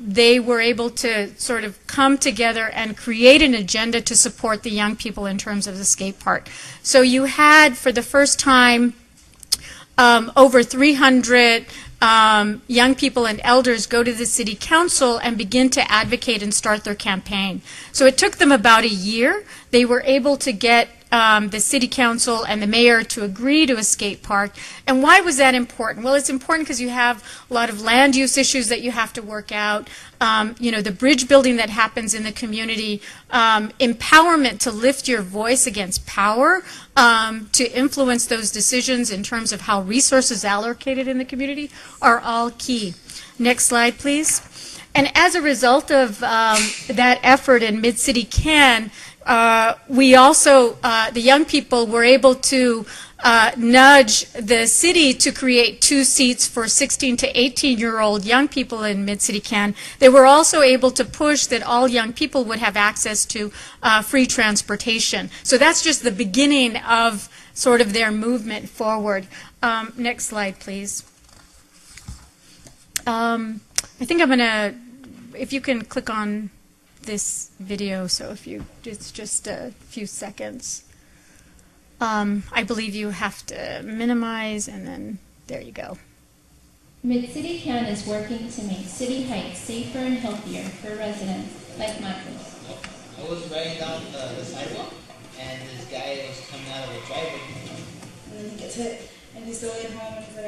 they were able to sort of come together and create an agenda to support the young people in terms of the skate park. So you had, for the first time, over 300 young people and elders go to the city council and begin to advocate and start their campaign. So it took them about a year. They were able to get the city council and the mayor to agree to a skate park. And why was that important? Well, it's important because you have a lot of land use issues that you have to work out, the bridge building that happens in the community, empowerment to lift your voice against power, to influence those decisions in terms of how resources allocated in the community are all key. Next slide, please. And as a result of that effort in Mid-City Can, we also, the young people were able to nudge the city to create 2 seats for 16 to 18-year-old young people in Mid-City Can. They were also able to push that all young people would have access to free transportation. So that's just the beginning of sort of their movement forward. Next slide, please. I think I'm going to, if you can click on this video, so it's just a few seconds. I believe you have to minimize, and then there you go. Mid-City Can is working to make City Heights safer and healthier for residents like Michael's. I was riding down the sidewalk, and this guy was coming out of the driveway, and then he gets hit. And he's still at home, and he's like,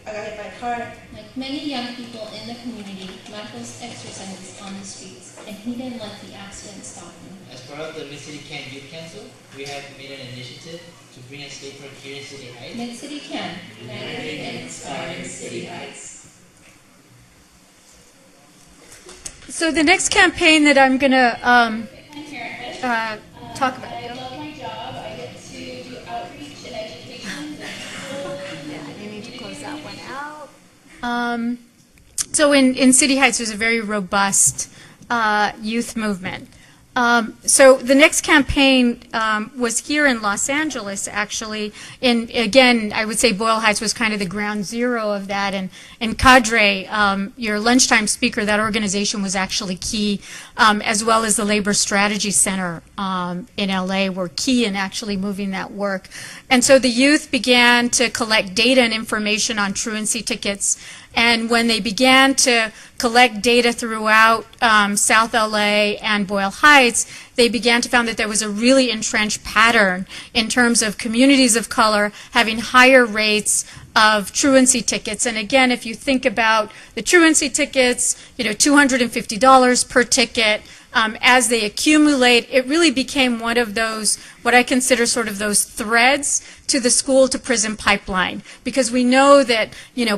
I got hit by a car. Like many young people in the community, Michael's exercises on the streets, and he didn't let the accident stop him. As part of the Mid-City Can Youth Council, we have made an initiative to bring a skateboard here in City Heights. Mid-City Can, united and inspiring City Heights. So the next campaign that I'm going to talk about. I love my job. I get to do outreach and education. Yeah, you need to close that one out. So in City Heights, there's a very robust youth movement. So the next campaign was here in Los Angeles, actually. And again, I would say Boyle Heights was kind of the ground zero of that. And Cadre, your lunchtime speaker, that organization was actually key, as well as the Labor Strategy Center in LA were key in actually moving that work. And so the youth began to collect data and information on truancy tickets. And when they began to collect data throughout South LA and Boyle Heights, they began to find that there was a really entrenched pattern in terms of communities of color having higher rates of truancy tickets. And again, if you think about the truancy tickets, $250 per ticket, as they accumulate, it really became one of those, what I consider sort of those threads to the school to prison pipeline, because we know that,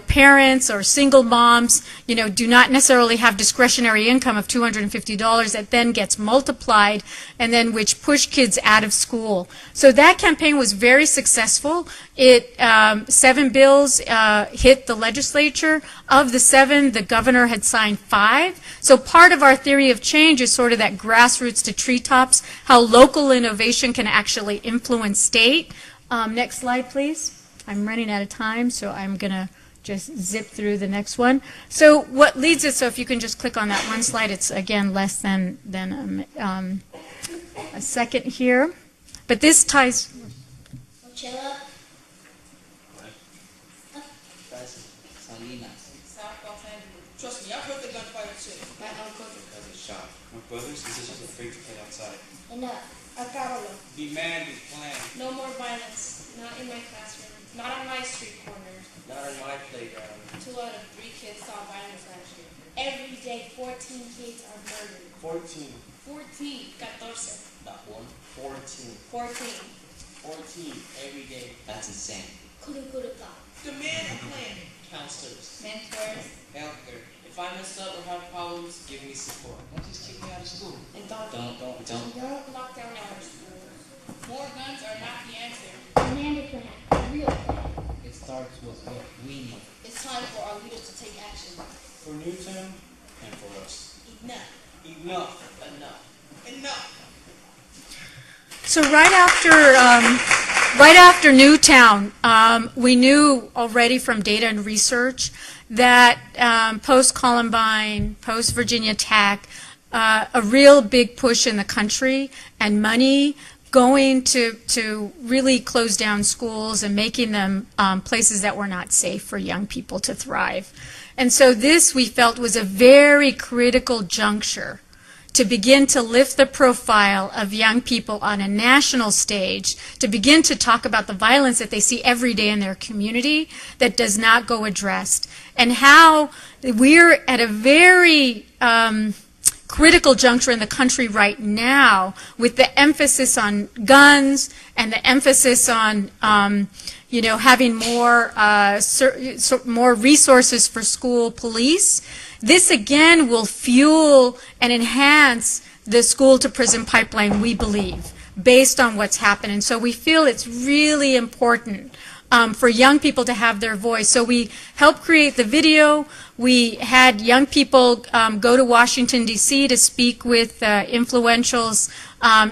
parents or single moms, do not necessarily have discretionary income of $250 that then gets multiplied and then which push kids out of school. So that campaign was very successful. 7 bills hit the legislature. Of the 7, the governor had signed 5. So part of our theory of change is sort of that grassroots to treetops, how local innovation can actually influence state. Next slide, please. I'm running out of time, so I'm going to just zip through the next one. So what leads us, so if you can just click on that one slide, it's, again, less than a second here. But this ties... Chill up. Trust me, I've heard the gunfire too. My uncle was shot. My brothers and sisters are afraid to play outside. Enough. Acábalo. Demand is planned. No more violence. Not in my classroom. Not on my street corners. Not on my playground. 2 out of 3 kids saw violence last year. Every day, 14 kids are murdered. 14. 14. 14. Not 1. 14. 14. 14 every day. That's insane. Kurukuruka. Demand a plan. Counselors. Mentors. Healthcare. If I mess up or have problems, give me support. Don't just kick me out of school. And don't lock down our schools. More guns are not the answer. Demand a plan. A real plan. It starts with what we need. It's time for our leaders to take action. For Newtown and for us. Enough. Enough. Enough. Enough. So right after Newtown, we knew already from data and research that post-Columbine, post-Virginia Tech, a real big push in the country and money going to really close down schools and making them places that were not safe for young people to thrive. And so this, we felt, was a very critical juncture to begin to lift the profile of young people on a national stage, to begin to talk about the violence that they see every day in their community that does not go addressed, and how we're at a very critical juncture in the country right now with the emphasis on guns and the emphasis on having more resources for school police. This again will fuel and enhance the school to prison pipeline, we believe, based on what's happened. And so we feel it's really important for young people to have their voice. So we helped create the video. We had young people go to Washington, D.C. to speak with influentials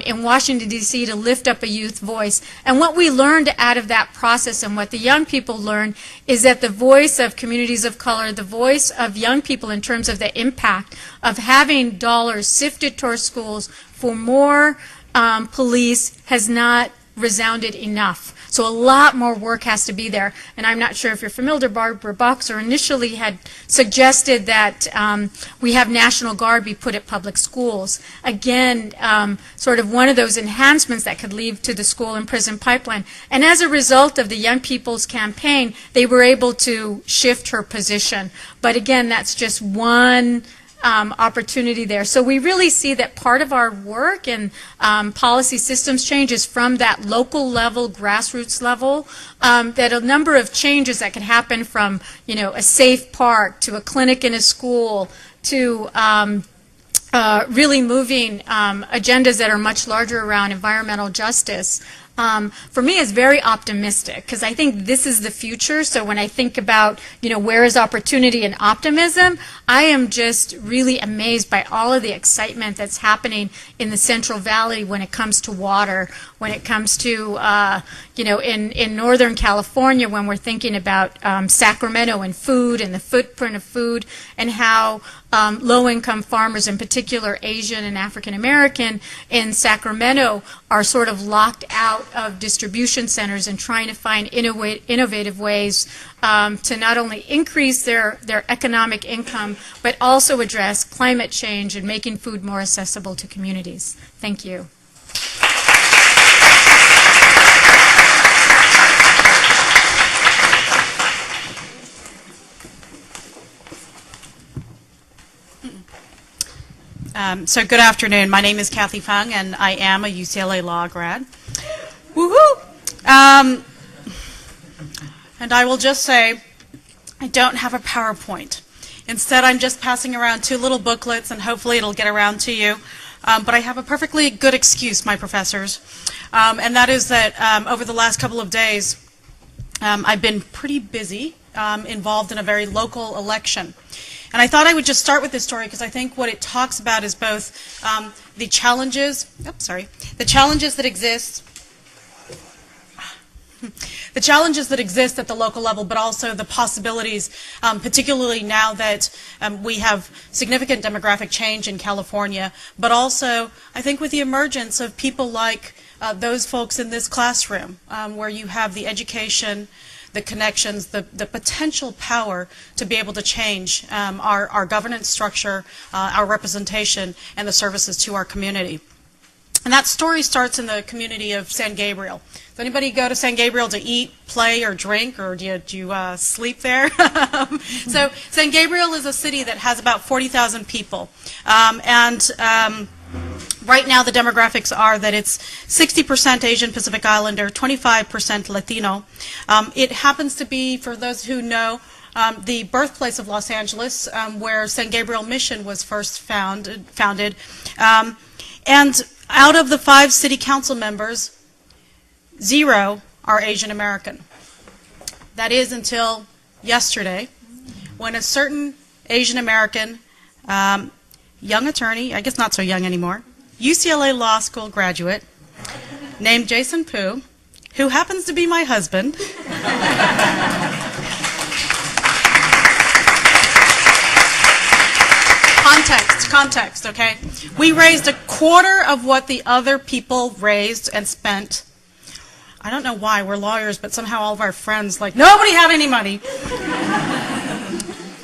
in Washington, D.C. to lift up a youth voice. And what we learned out of that process and what the young people learned is that the voice of communities of color, the voice of young people in terms of the impact of having dollars sifted towards schools for more police has not resounded enough. So a lot more work has to be there. And I'm not sure if you're familiar, Barbara Boxer initially had suggested that we have National Guard be put at public schools. Again, sort of one of those enhancements that could lead to the school and prison pipeline. And as a result of the Young People's Campaign, they were able to shift her position. But again, that's just one opportunity there. So we really see that part of our work and policy systems change is from that local level, grassroots level, that a number of changes that can happen from, you know, a safe park to a clinic in a school to really moving agendas that are much larger around environmental justice. For me, is very optimistic because I think this is the future. So when I think about, you know, where is opportunity and optimism, I am just really amazed by all of the excitement that's happening in the Central Valley when it comes to water, when it comes to, you know, in Northern California when we're thinking about Sacramento and food and the footprint of food and how low-income farmers, in particular Asian and African American in Sacramento, are sort of locked out of distribution centers and trying to find innovative ways to not only increase their economic income, but also address climate change and making food more accessible to communities. Thank you. So good afternoon. My name is Kathay Feng, and I am a UCLA law grad. Woohoo! And I will just say, I don't have a PowerPoint. Instead, I'm just passing around 2 little booklets, and hopefully it'll get around to you. But I have a perfectly good excuse, my professors, and that is that over the last couple of days, I've been pretty busy, involved in a very local election. And I thought I would just start with this story because I think what it talks about is both the challenges, the challenges that exist, at the local level, but also the possibilities, particularly now that we have significant demographic change in California, but also I think with the emergence of people like those folks in this classroom, where you have the education, the connections, the potential power to be able to change our governance structure, our representation, and the services to our community. And that story starts in the community of San Gabriel. Does anybody go to San Gabriel to eat, play, or drink, or do you sleep there? So San Gabriel is a city that has about 40,000 people. Right now the demographics are that it's 60% Asian Pacific Islander, 25% Latino. It happens to be, for those who know, the birthplace of Los Angeles, where San Gabriel Mission was first founded. And out of the 5 city council members, 0 are Asian American. That is until yesterday, when a certain Asian American young attorney, I guess not so young anymore, UCLA Law School graduate named Jason Poo, who happens to be my husband, context, okay? We raised 1/4 of what the other people raised and spent. I don't know why, we're lawyers, but somehow all of our friends, like, nobody had any money.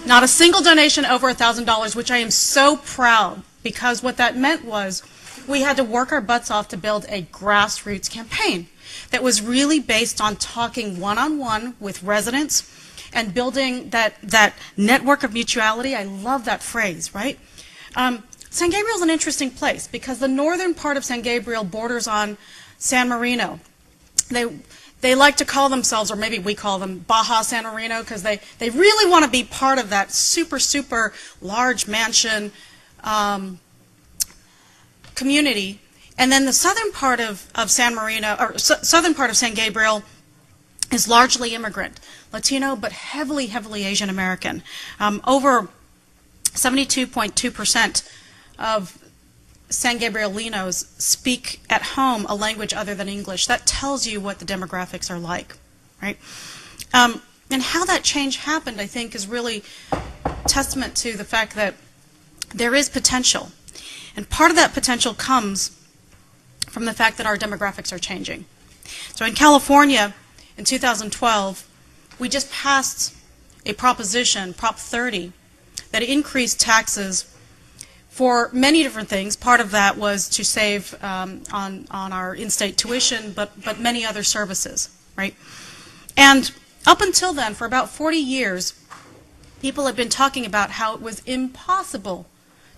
Not a single donation over $1,000, which I am so proud, because what that meant was we had to work our butts off to build a grassroots campaign that was really based on talking one-on-one with residents and building that network of mutuality. I love that phrase, right? San Gabriel is an interesting place because the northern part of San Gabriel borders on San Marino. They like to call themselves, or maybe we call them Baja San Marino, because they really want to be part of that super large mansion community. And then the southern part of San Marino, or southern part of San Gabriel, is largely immigrant, Latino, but heavily Asian American. Over 72.2% of San Gabrielinos speak at home a language other than English. That tells you what the demographics are like, right? And how that change happened, I think, is really testament to the fact that there is potential. And part of that potential comes from the fact that our demographics are changing. So in California, in 2012, we just passed a proposition, Prop 30, that increased taxes for many different things. Part of that was to save on our in-state tuition, but many other services, right? And up until then, for about 40 years, people have been talking about how it was impossible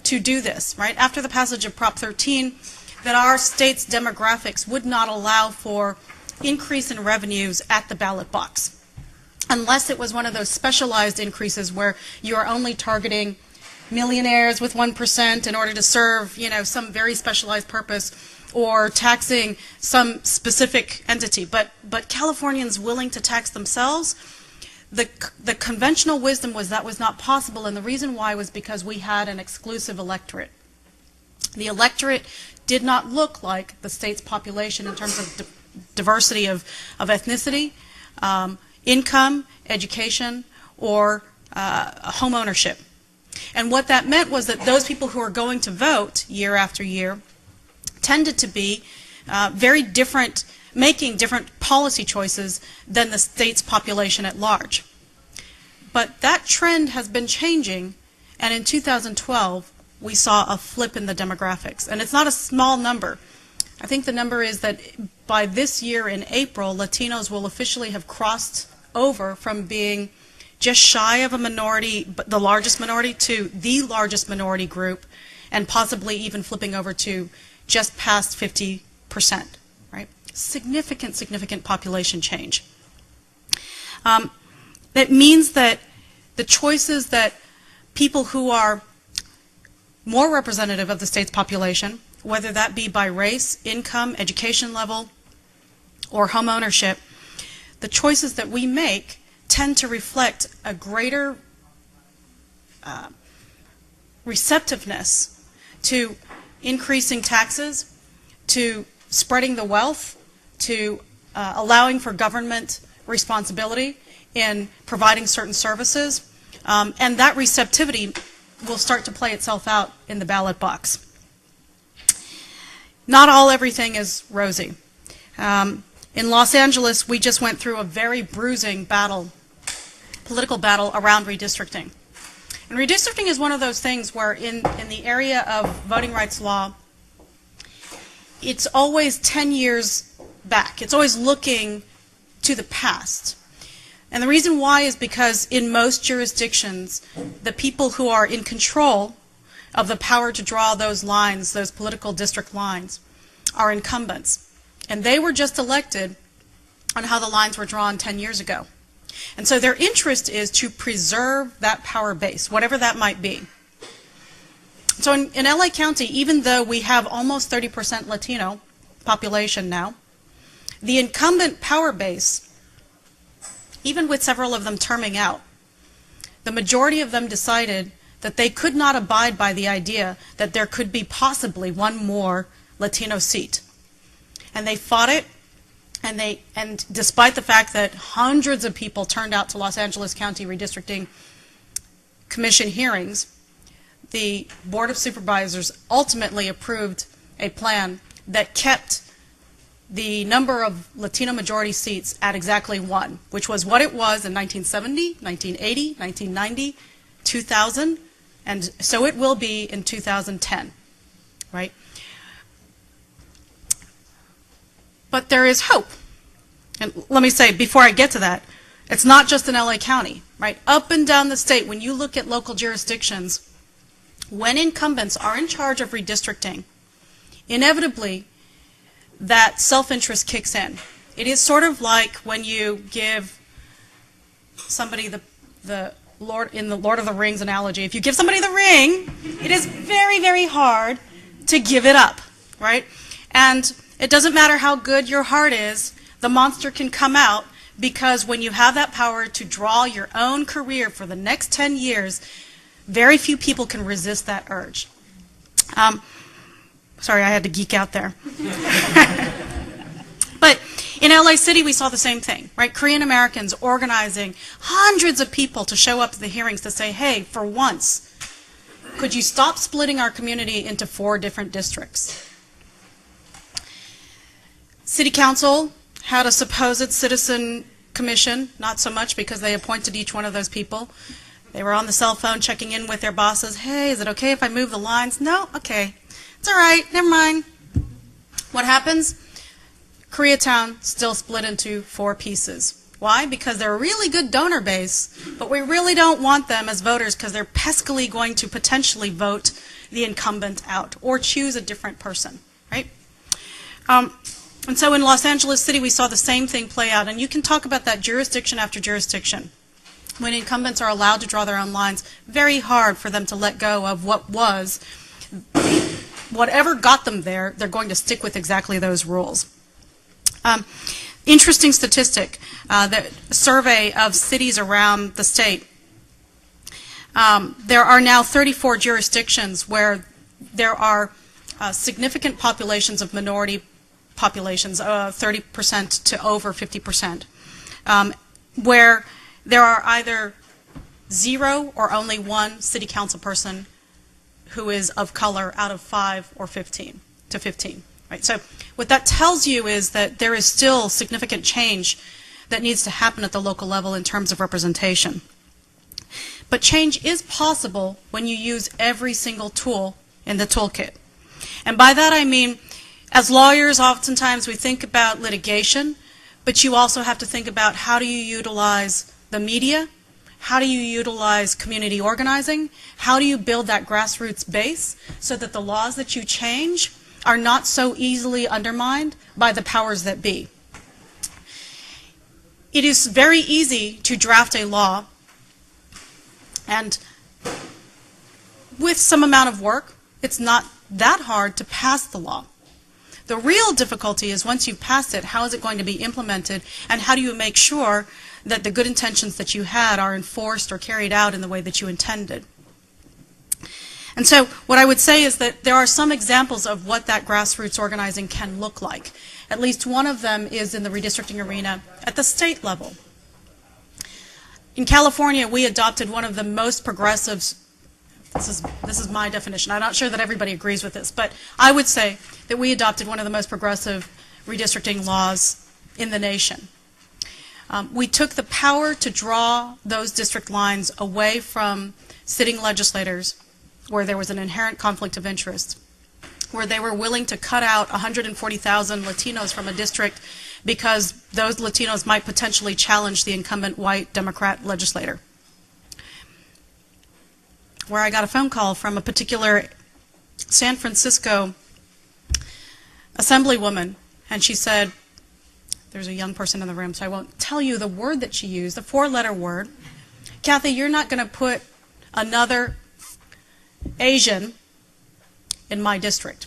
to do this, right? After the passage of Prop 13, that our state's demographics would not allow for increase in revenues at the ballot box, unless it was one of those specialized increases where you are only targeting millionaires with 1% in order to serve, some very specialized purpose, or taxing some specific entity. But Californians willing to tax themselves, the conventional wisdom was that was not possible, and the reason why was because we had an exclusive electorate. The electorate did not look like the state's population in terms of diversity of ethnicity, income, education, or home ownership. And what that meant was that those people who were going to vote year after year tended to be very different, making different policy choices than the state's population at large. But that trend has been changing, and in 2012, we saw a flip in the demographics. And it's not a small number. I think the number is that by this year in April, Latinos will officially have crossed over from being just shy of a minority, the largest minority, to the largest minority group, and possibly even flipping over to just past 50%, right? Significant, significant population change. That means that the choices that people who are more representative of the state's population, whether that be by race, income, education level, or home ownership, the choices that we make tend to reflect a greater receptiveness to increasing taxes, to spreading the wealth, to allowing for government responsibility in providing certain services, and that receptivity will start to play itself out in the ballot box. Not everything is rosy. In Los Angeles, we just went through a very bruising battle, political battle around redistricting. And redistricting is one of those things where in the area of voting rights law, it's always 10 years back. It's always looking to the past. And the reason why is because in most jurisdictions, the people who are in control of the power to draw those lines, those political district lines, are incumbents. And they were just elected on how the lines were drawn 10 years ago. And so their interest is to preserve that power base, whatever that might be. So in LA County, even though we have almost 30% Latino population now, the incumbent power base, even with several of them terming out, the majority of them decided that they could not abide by the idea that there could be possibly one more Latino seat. And they fought it, and despite the fact that hundreds of people turned out to Los Angeles County Redistricting Commission hearings, the Board of Supervisors ultimately approved a plan that kept the number of Latino majority seats at exactly 1, which was what it was in 1970, 1980, 1990, 2000, and so it will be in 2010, right? But there is hope. And let me say, before I get to that, it's not just in LA County, right? Up and down the state, when you look at local jurisdictions, when incumbents are in charge of redistricting, inevitably, that self-interest kicks in. It is sort of like when you give somebody the Lord in the Lord of the Rings analogy. If you give somebody the ring, it is very, very hard to give it up, right? And it doesn't matter how good your heart is, the monster can come out, because when you have that power to draw your own career for the next 10 years, very few people can resist that urge. Sorry, I had to geek out there. But in LA City, we saw the same thing, right? Korean Americans organizing hundreds of people to show up at the hearings to say, hey, for once, could you stop splitting our community into 4 different districts? City Council had a supposed citizen commission, not so much because they appointed each one of those people. They were on the cell phone checking in with their bosses. Hey, is it okay if I move the lines? No? Okay. It's all right. Never mind. What happens? Koreatown still split into 4 pieces. Why? Because they're a really good donor base, but we really don't want them as voters because they're peskily going to potentially vote the incumbent out or choose a different person, right? And so in Los Angeles City, we saw the same thing play out. And you can talk about that jurisdiction after jurisdiction. When incumbents are allowed to draw their own lines, very hard for them to let go of what was. Whatever got them there, they're going to stick with exactly those rules. Interesting statistic, the survey of cities around the state. There are now 34 jurisdictions where there are significant populations of minority populations, 30% to over 50%, where there are either 0 or only 1 city council person who is of color out of 5 or 15 to 15. Right? So what that tells you is that there is still significant change that needs to happen at the local level in terms of representation. But change is possible when you use every single tool in the toolkit. And by that I mean, as lawyers, oftentimes we think about litigation, but you also have to think about how do you utilize the media, how do you utilize community organizing, how do you build that grassroots base so that the laws that you change are not so easily undermined by the powers that be. It is very easy to draft a law, and with some amount of work, it's not that hard to pass the law. The real difficulty is once you pass it, how is it going to be implemented, and how do you make sure that the good intentions that you had are enforced or carried out in the way that you intended. And so what I would say is that there are some examples of what that grassroots organizing can look like. At least one of them is in the redistricting arena at the state level. In California, we adopted one of the most progressive, this is my definition, I'm not sure that everybody agrees with this, but I would say that we adopted one of the most progressive redistricting laws in the nation. We took the power to draw those district lines away from sitting legislators where there was an inherent conflict of interest, where they were willing to cut out 140,000 Latinos from a district because those Latinos might potentially challenge the incumbent white Democrat legislator. Where I got a phone call from a particular San Francisco assemblywoman, and she said, there's a young person in the room, so I won't tell you the word that she used, the 4-letter word. Kathay, you're not going to put another Asian in my district.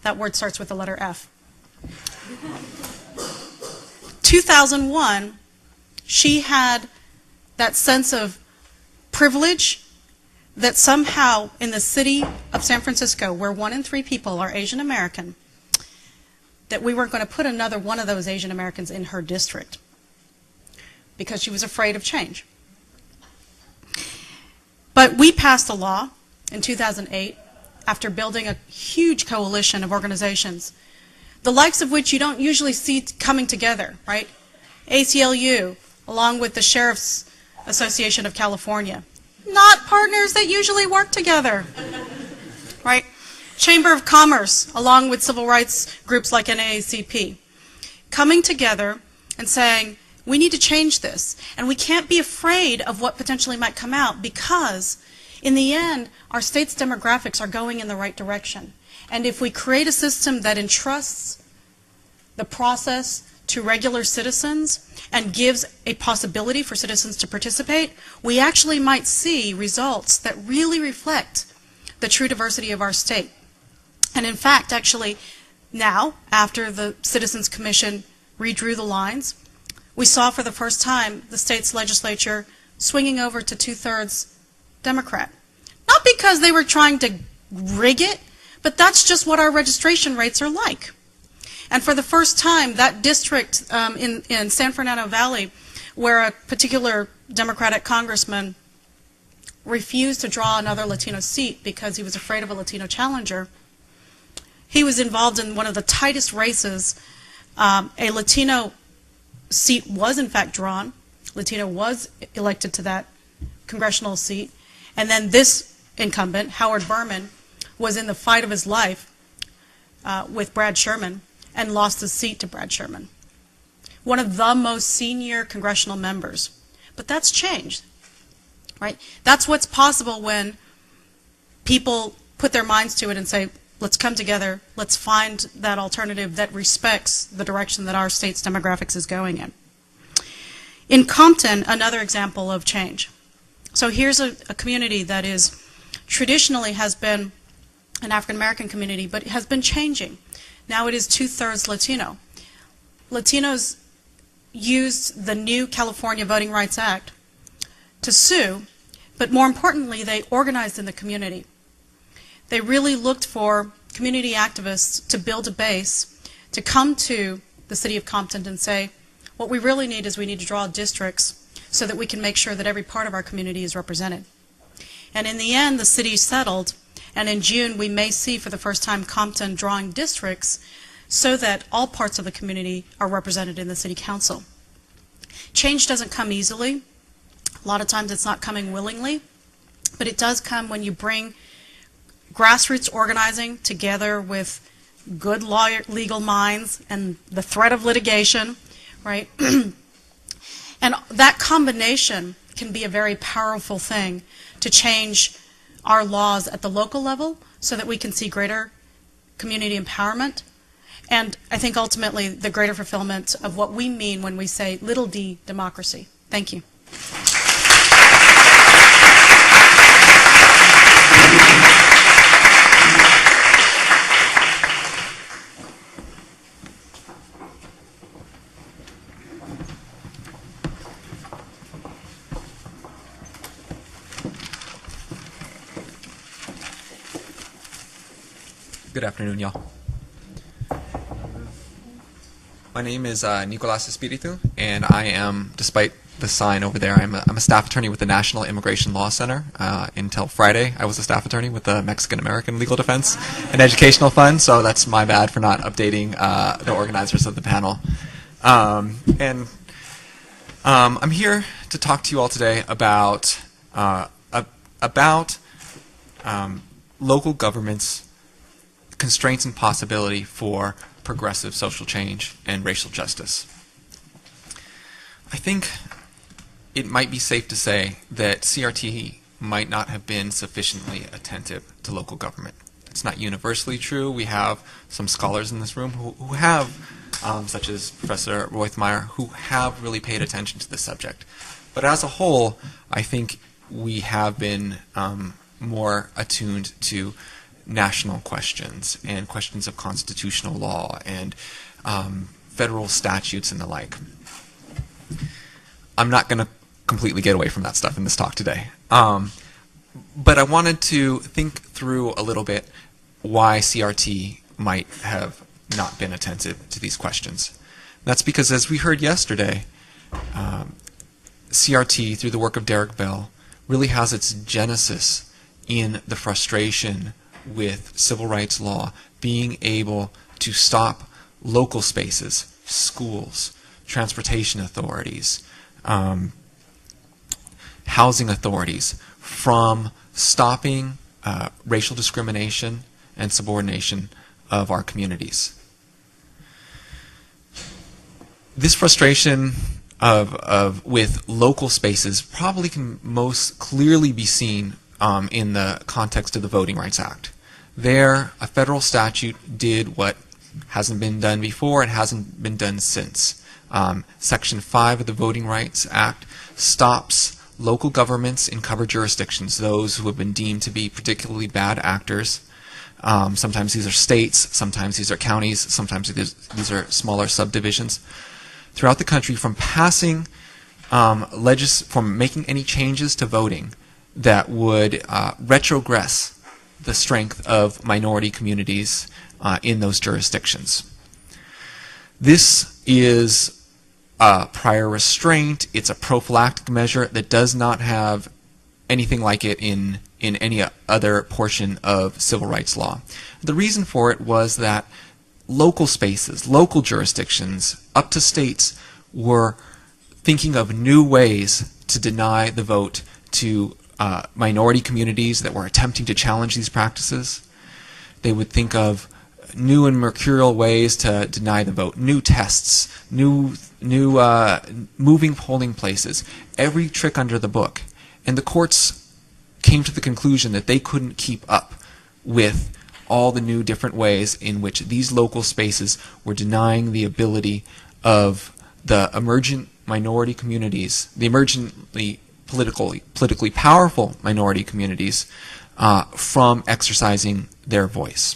That word starts with the letter F. 2001, she had that sense of privilege that somehow in the city of San Francisco, where 1 in 3 people are Asian American, that we weren't going to put another one of those Asian Americans in her district because she was afraid of change. But we passed a law in 2008 after building a huge coalition of organizations, the likes of which you don't usually see coming together, right? ACLU, along with the Sheriff's Association of California. Not partners that usually work together, right? Chamber of Commerce, along with civil rights groups like NAACP, coming together and saying, we need to change this, and we can't be afraid of what potentially might come out because, in the end, our state's demographics are going in the right direction. And if we create a system that entrusts the process to regular citizens and gives a possibility for citizens to participate, we actually might see results that really reflect the true diversity of our state. And in fact, actually, now, after the Citizens Commission redrew the lines, we saw for the first time the state's legislature swinging over to 2/3 Democrat. Not because they were trying to rig it, but that's just what our registration rates are like. And for the first time, that district in San Fernando Valley, where a particular Democratic congressman refused to draw another Latino seat because he was afraid of a Latino challenger, he was involved in one of the tightest races. A Latino seat was in fact drawn. Latino was elected to that congressional seat. And then this incumbent, Howard Berman, was in the fight of his life with Brad Sherman and lost his seat to Brad Sherman. One of the most senior congressional members. But that's changed, right? That's what's possible when people put their minds to it and say, let's come together, let's find that alternative that respects the direction that our state's demographics is going in. In Compton, another example of change. So here's a community that is traditionally has been an African American community, but has been changing. Now it is 2/3 Latino. Latinos used the new California Voting Rights Act to sue, but more importantly, they organized in the community. They really looked for community activists to build a base, to come to the city of Compton and say, what we really need is we need to draw districts so that we can make sure that every part of our community is represented. And in the end, the city settled, and in June we may see for the first time Compton drawing districts so that all parts of the community are represented in the city council. Change doesn't come easily. A lot of times it's not coming willingly, but it does come when you bring grassroots organizing together with good legal minds and the threat of litigation, right? And that combination can be a very powerful thing to change our laws at the local level so that we can see greater community empowerment. And I think ultimately the greater fulfillment of what we mean when we say little d democracy. Thank you. Good afternoon, y'all. My name is Nicholás Espíritu, and I am, despite the sign over there, I'm a staff attorney with the National Immigration Law Center. Until Friday, I was a staff attorney with the Mexican American Legal Defense and Educational Fund, so that's my bad for not updating the organizers of the panel. I'm here to talk to you all today about local government's constraints and possibility for progressive social change and racial justice. I think it might be safe to say that CRT might not have been sufficiently attentive to local government. It's not universally true. We have some scholars in this room who have, such as Professor Roithmeyer, who have really paid attention to this subject. But as a whole, I think we have been more attuned to national questions and questions of constitutional law and federal statutes and the like. I'm not going to completely get away from that stuff in this talk today. But I wanted to think through a little bit why CRT might have not been attentive to these questions. That's because, as we heard yesterday, CRT, through the work of Derek Bell, really has its genesis in the frustration with civil rights law being able to stop local spaces, schools, transportation authorities, housing authorities from stopping racial discrimination and subordination of our communities. This frustration with local spaces probably can most clearly be seen in the context of the Voting Rights Act. There, a federal statute did what hasn't been done before and hasn't been done since. Section 5 of the Voting Rights Act stops local governments in covered jurisdictions, those who have been deemed to be particularly bad actors. Sometimes these are states, sometimes these are counties, sometimes these are smaller subdivisions. Throughout the country, from passing from making any changes to voting that would retrogress the strength of minority communities in those jurisdictions. This is a prior restraint. It's a prophylactic measure that does not have anything like it in any other portion of civil rights law. The reason for it was that local spaces, local jurisdictions, up to states, were thinking of new ways to deny the vote to minority communities that were attempting to challenge these practices. They would think of new and mercurial ways to deny the vote, new tests, new moving polling places, every trick under the book. And the courts came to the conclusion that they couldn't keep up with all the new different ways in which these local spaces were denying the ability of the emergent minority communities, the emergently politically powerful minority communities, from exercising their voice.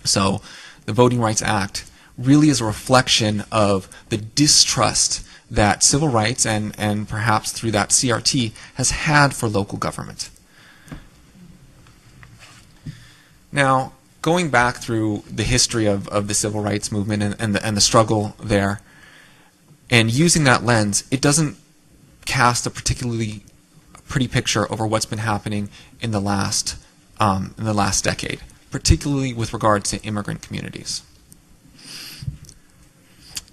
So the Voting Rights Act really is a reflection of the distrust that civil rights and perhaps through that CRT has had for local government. Now, going back through the history of the civil rights movement and the struggle there, and using that lens, it doesn't cast a particularly pretty picture over what's been happening in the last decade, particularly with regard to immigrant communities.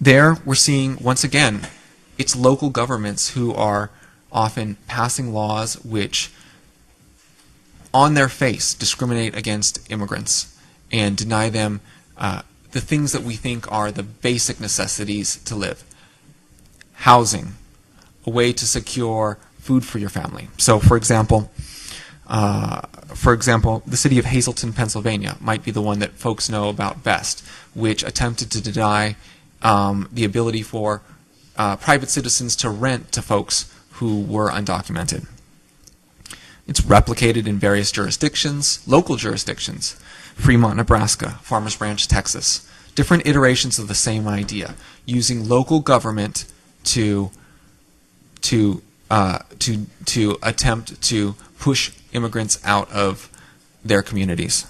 There, we're seeing, once again, it's local governments who are often passing laws which, on their face, discriminate against immigrants and deny them the things that we think are the basic necessities to live. Housing, a way to secure food for your family. So, for example, the city of Hazleton, Pennsylvania might be the one that folks know about best, which attempted to deny the ability for private citizens to rent to folks who were undocumented. It's replicated in various jurisdictions, local jurisdictions, Fremont, Nebraska, Farmers Branch, Texas, different iterations of the same idea, using local government to attempt to push immigrants out of their communities.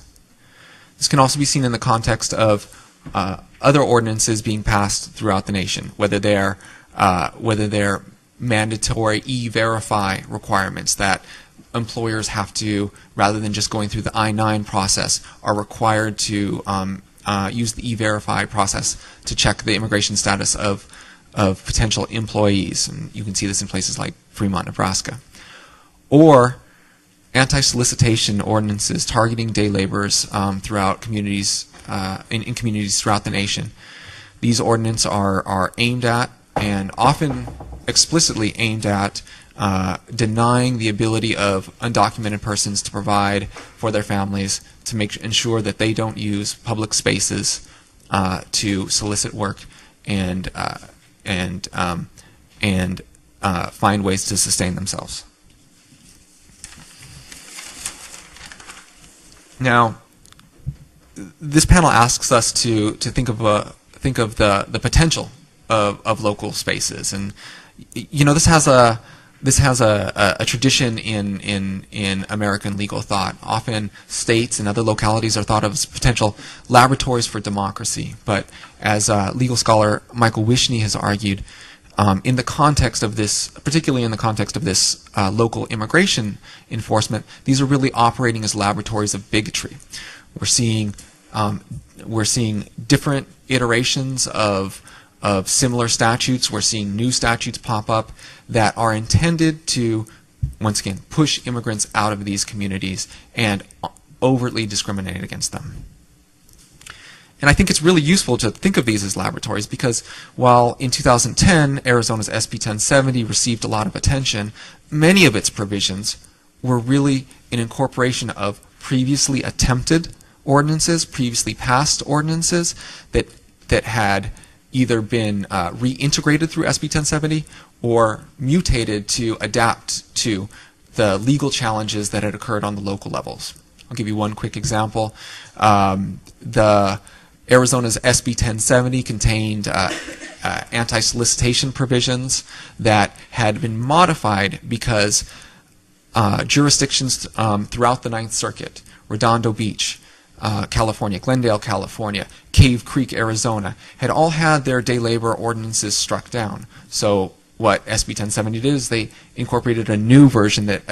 This can also be seen in the context of other ordinances being passed throughout the nation, whether they're mandatory e-verify requirements that employers have to, rather than just going through the I-9 process, are required to use the e-verify process to check the immigration status of potential employees. And you can see this in places like Fremont, Nebraska. Or anti-solicitation ordinances targeting day laborers throughout communities, in communities throughout the nation. These ordinances are aimed at, and often explicitly aimed at, denying the ability of undocumented persons to provide for their families, to ensure that they don't use public spaces to solicit work and find ways to sustain themselves. Now, this panel asks us to think of the potential of local spaces, and you know, this has a tradition in American legal thought. Often states and other localities are thought of as potential laboratories for democracy, but as legal scholar Michael Wishney has argued, in the context of this, particularly in the context of this local immigration enforcement, these are really operating as laboratories of bigotry. We're seeing different iterations of similar statutes. We're seeing new statutes pop up that are intended to, once again, push immigrants out of these communities and overtly discriminate against them. And I think it's really useful to think of these as laboratories because while in 2010 Arizona's SB 1070 received a lot of attention, many of its provisions were really an incorporation of previously attempted ordinances, previously passed ordinances that had either been reintegrated through SB 1070 or mutated to adapt to the legal challenges that had occurred on the local levels. I'll give you one quick example. The Arizona's SB 1070 contained anti-solicitation provisions that had been modified because jurisdictions throughout the Ninth Circuit, Redondo Beach, California, Glendale, California, Cave Creek, Arizona, had all had their day labor ordinances struck down. So what SB 1070 did is they incorporated a new version that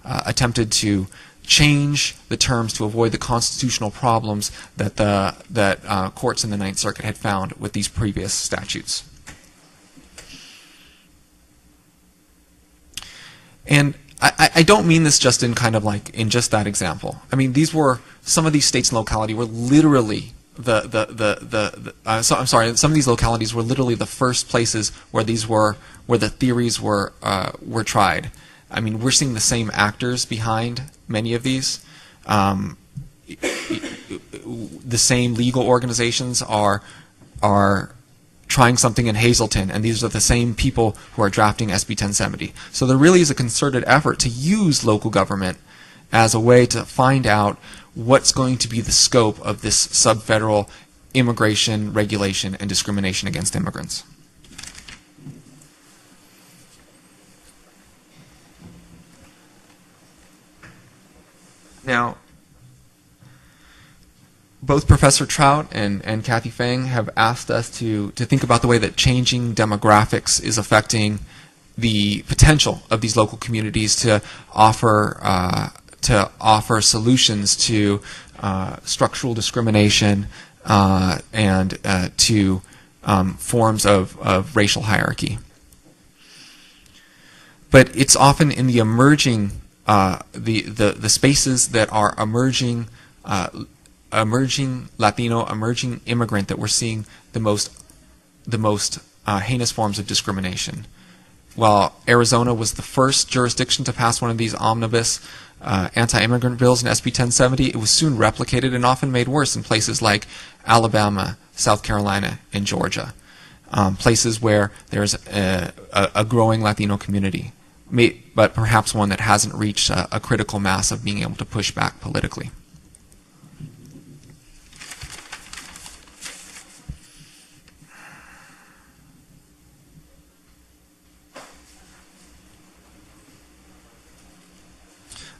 attempted to change the terms to avoid the constitutional problems that courts in the Ninth Circuit had found with these previous statutes. And I don't mean this just in kind of like in just that example. I mean, these were some of these states and locality were literally I'm sorry. Some of these localities were literally the first places where the theories were tried. I mean, we're seeing the same actors behind many of these. The same legal organizations are trying something in Hazleton, and these are the same people who are drafting SB 1070. So there really is a concerted effort to use local government as a way to find out what's going to be the scope of this sub-federal immigration regulation and discrimination against immigrants. Now, both Professor Trout and Kathay Feng have asked us to think about the way that changing demographics is affecting the potential of these local communities to offer solutions to structural discrimination and to forms of racial hierarchy. But it's often in the emerging the spaces that are emerging Latino, emerging immigrant that we're seeing the most heinous forms of discrimination. While Arizona was the first jurisdiction to pass one of these omnibus anti-immigrant bills in SB 1070, it was soon replicated and often made worse in places like Alabama, South Carolina, and Georgia, places where there's a growing Latino community, but perhaps one that hasn't reached a critical mass of being able to push back politically.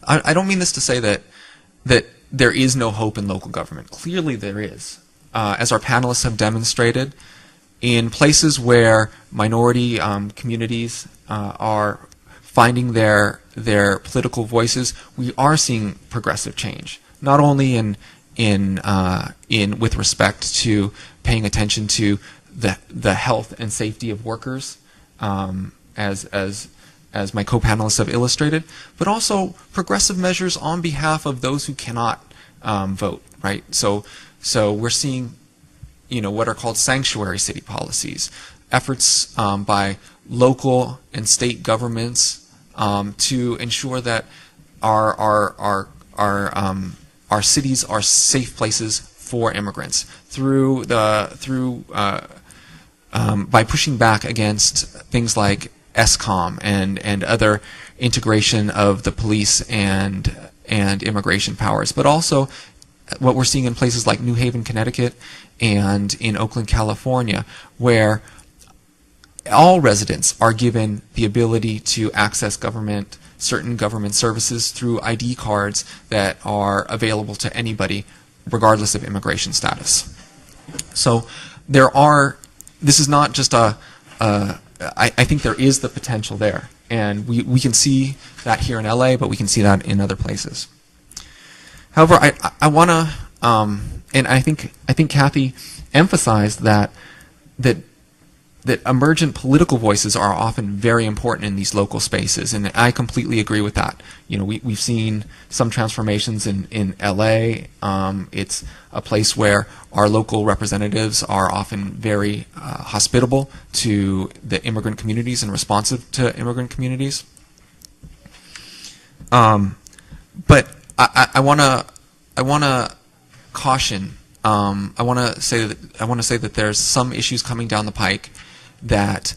I don't mean this to say that there is no hope in local government. Clearly there is. As our panelists have demonstrated, in places where minority communities are finding their political voices, we are seeing progressive change. Not only with respect to paying attention to the health and safety of workers, as my co-panelists have illustrated, but also progressive measures on behalf of those who cannot vote, right? So we're seeing, what are called sanctuary city policies, efforts by local and state governments to ensure that our cities are safe places for immigrants by pushing back against things like ESCOM and other integration of the police and immigration powers, but also what we're seeing in places like New Haven, Connecticut, and in Oakland, California, where all residents are given the ability to access certain government services through ID cards that are available to anybody, regardless of immigration status. So this is not just I think there is the potential there, and we can see that here in LA, but we can see that in other places. However, I want to, and I think Kathay emphasized that emergent political voices are often very important in these local spaces, and I completely agree with that. We've seen some transformations in LA. It's a place where our local representatives are often very hospitable to the immigrant communities and responsive to immigrant communities. But I want to caution. I want to say that there's some issues coming down the pike that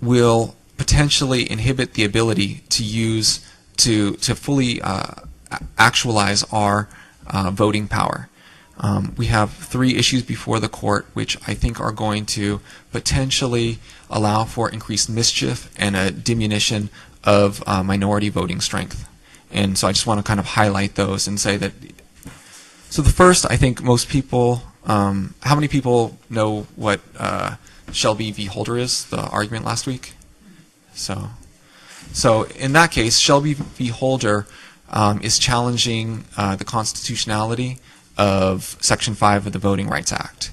will potentially inhibit the ability to fully actualize our voting power. We have 3 issues before the court which I think are going to potentially allow for increased mischief and a diminution of minority voting strength. And so I just want to kind of highlight those and say that. So the first, I think most people, how many people know what Shelby v. Holder is, the argument last week? So in that case, Shelby v. Holder is challenging the constitutionality of Section 5 of the Voting Rights Act.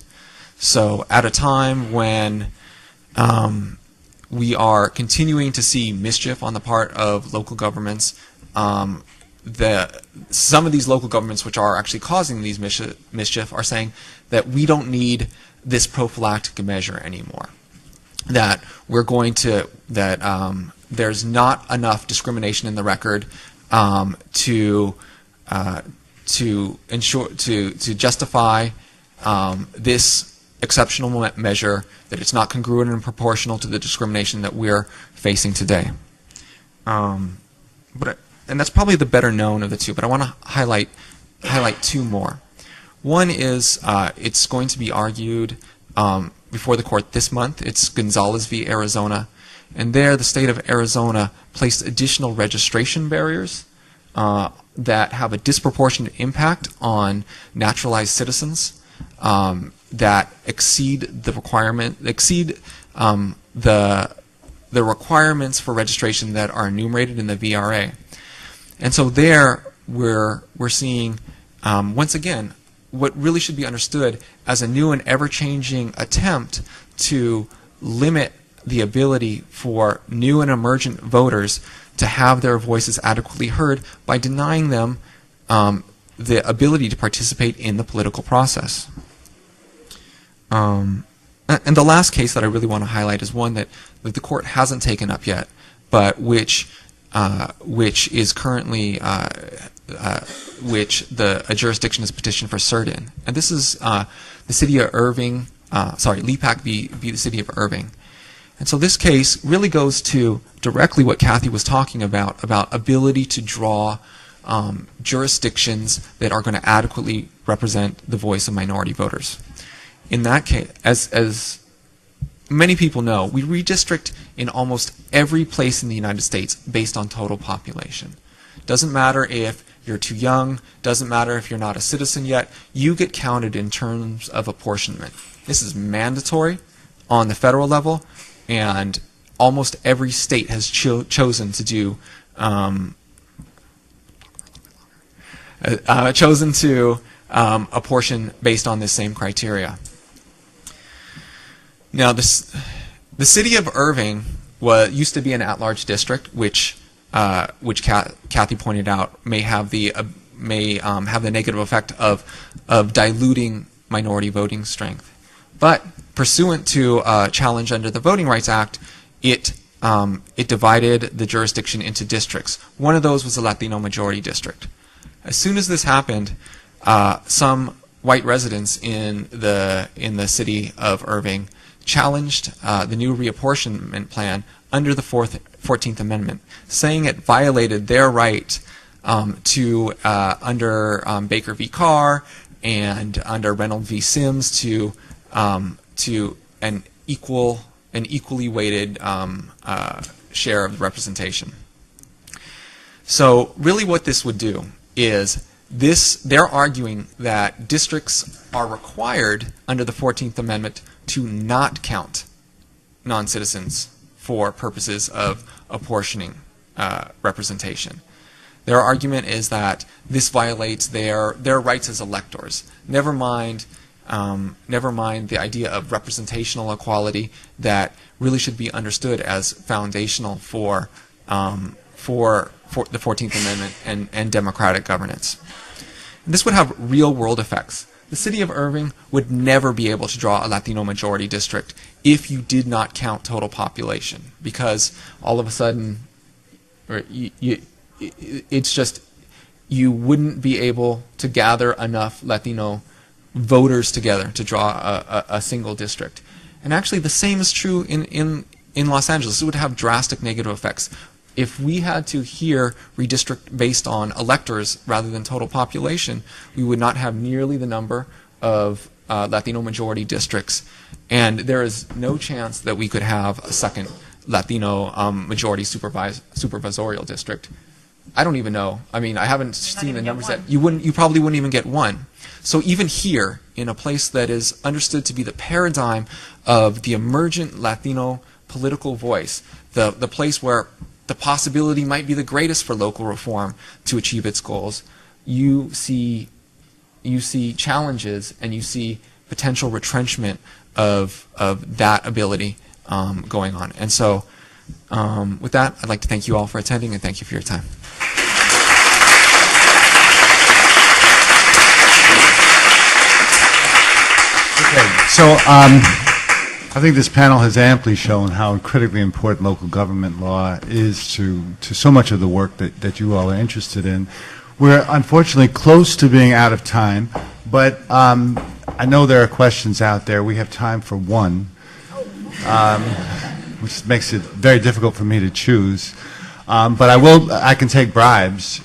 So at a time when We are continuing to see mischief on the part of local governments. Some of these local governments, which are actually causing these mischief, are saying that we don't need this prophylactic measure anymore. That we're going to there's not enough discrimination in the record to justify this exceptional measure, that it's not congruent and proportional to the discrimination that we're facing today. And that's probably the better known of the two, but I want to highlight two more. One is it's going to be argued before the court this month. It's Gonzalez v. Arizona, and there the state of Arizona placed additional registration barriers that have a disproportionate impact on naturalized citizens that exceed the requirements for registration that are enumerated in the VRA. And so there we're seeing once again what really should be understood as a new and ever-changing attempt to limit the ability for new and emergent voters to have their voices adequately heard by denying them the ability to participate in the political process. And the last case that I really want to highlight is one that the court hasn't taken up yet, but which is currently which a jurisdiction is petitioned for cert in. And this is the city of Irving, Lepak v. the city of Irving. And so this case really goes to directly what Kathay was talking about ability to draw jurisdictions that are going to adequately represent the voice of minority voters. In that case, as many people know, we redistrict in almost every place in the United States based on total population. Doesn't matter if you're too young, doesn't matter if you're not a citizen yet, you get counted in terms of apportionment. This is mandatory on the federal level, and almost every state has chosen to do apportion based on this same criteria. Now, the city of Irving used to be an at-large district, which Kathay pointed out may have the negative effect of diluting minority voting strength. But pursuant to a challenge under the Voting Rights Act, it divided the jurisdiction into districts. One of those was a Latino majority district. As soon as this happened, some white residents in the city of Irving challenged the new reapportionment plan under the 14th Amendment, saying it violated their right to, under Baker v. Carr and under Reynolds v. Sims, to an equally weighted share of the representation. So really what this would do is they're arguing that districts are required under the 14th Amendment to not count non-citizens for purposes of apportioning representation. Their argument is that this violates their rights as electors. Never mind the idea of representational equality that really should be understood as foundational for the 14th Amendment and democratic governance. And this would have real-world effects. The city of Irving would never be able to draw a Latino majority district if you did not count total population, because all of a sudden, it's just you wouldn't be able to gather enough Latino voters together to draw a single district. And actually, the same is true in Los Angeles. It would have drastic negative effects. If we had to here redistrict based on electors rather than total population, we would not have nearly the number of Latino majority districts, and there is no chance that we could have a second Latino majority supervisorial district. I don't even know. I mean, I haven't seen the numbers yet. You probably wouldn't even get one. So even here, in a place that is understood to be the paradigm of the emergent Latino political voice, the place where the possibility might be the greatest for local reform to achieve its goals, you see challenges and you see potential retrenchment of that ability going on. And so with that, I'd like to thank you all for attending and thank you for your time. Okay, so I think this panel has amply shown how critically important local government law is to so much of the work that you all are interested in. We're unfortunately close to being out of time, but I know there are questions out there. We have time for one, which makes it very difficult for me to choose. But I can take bribes.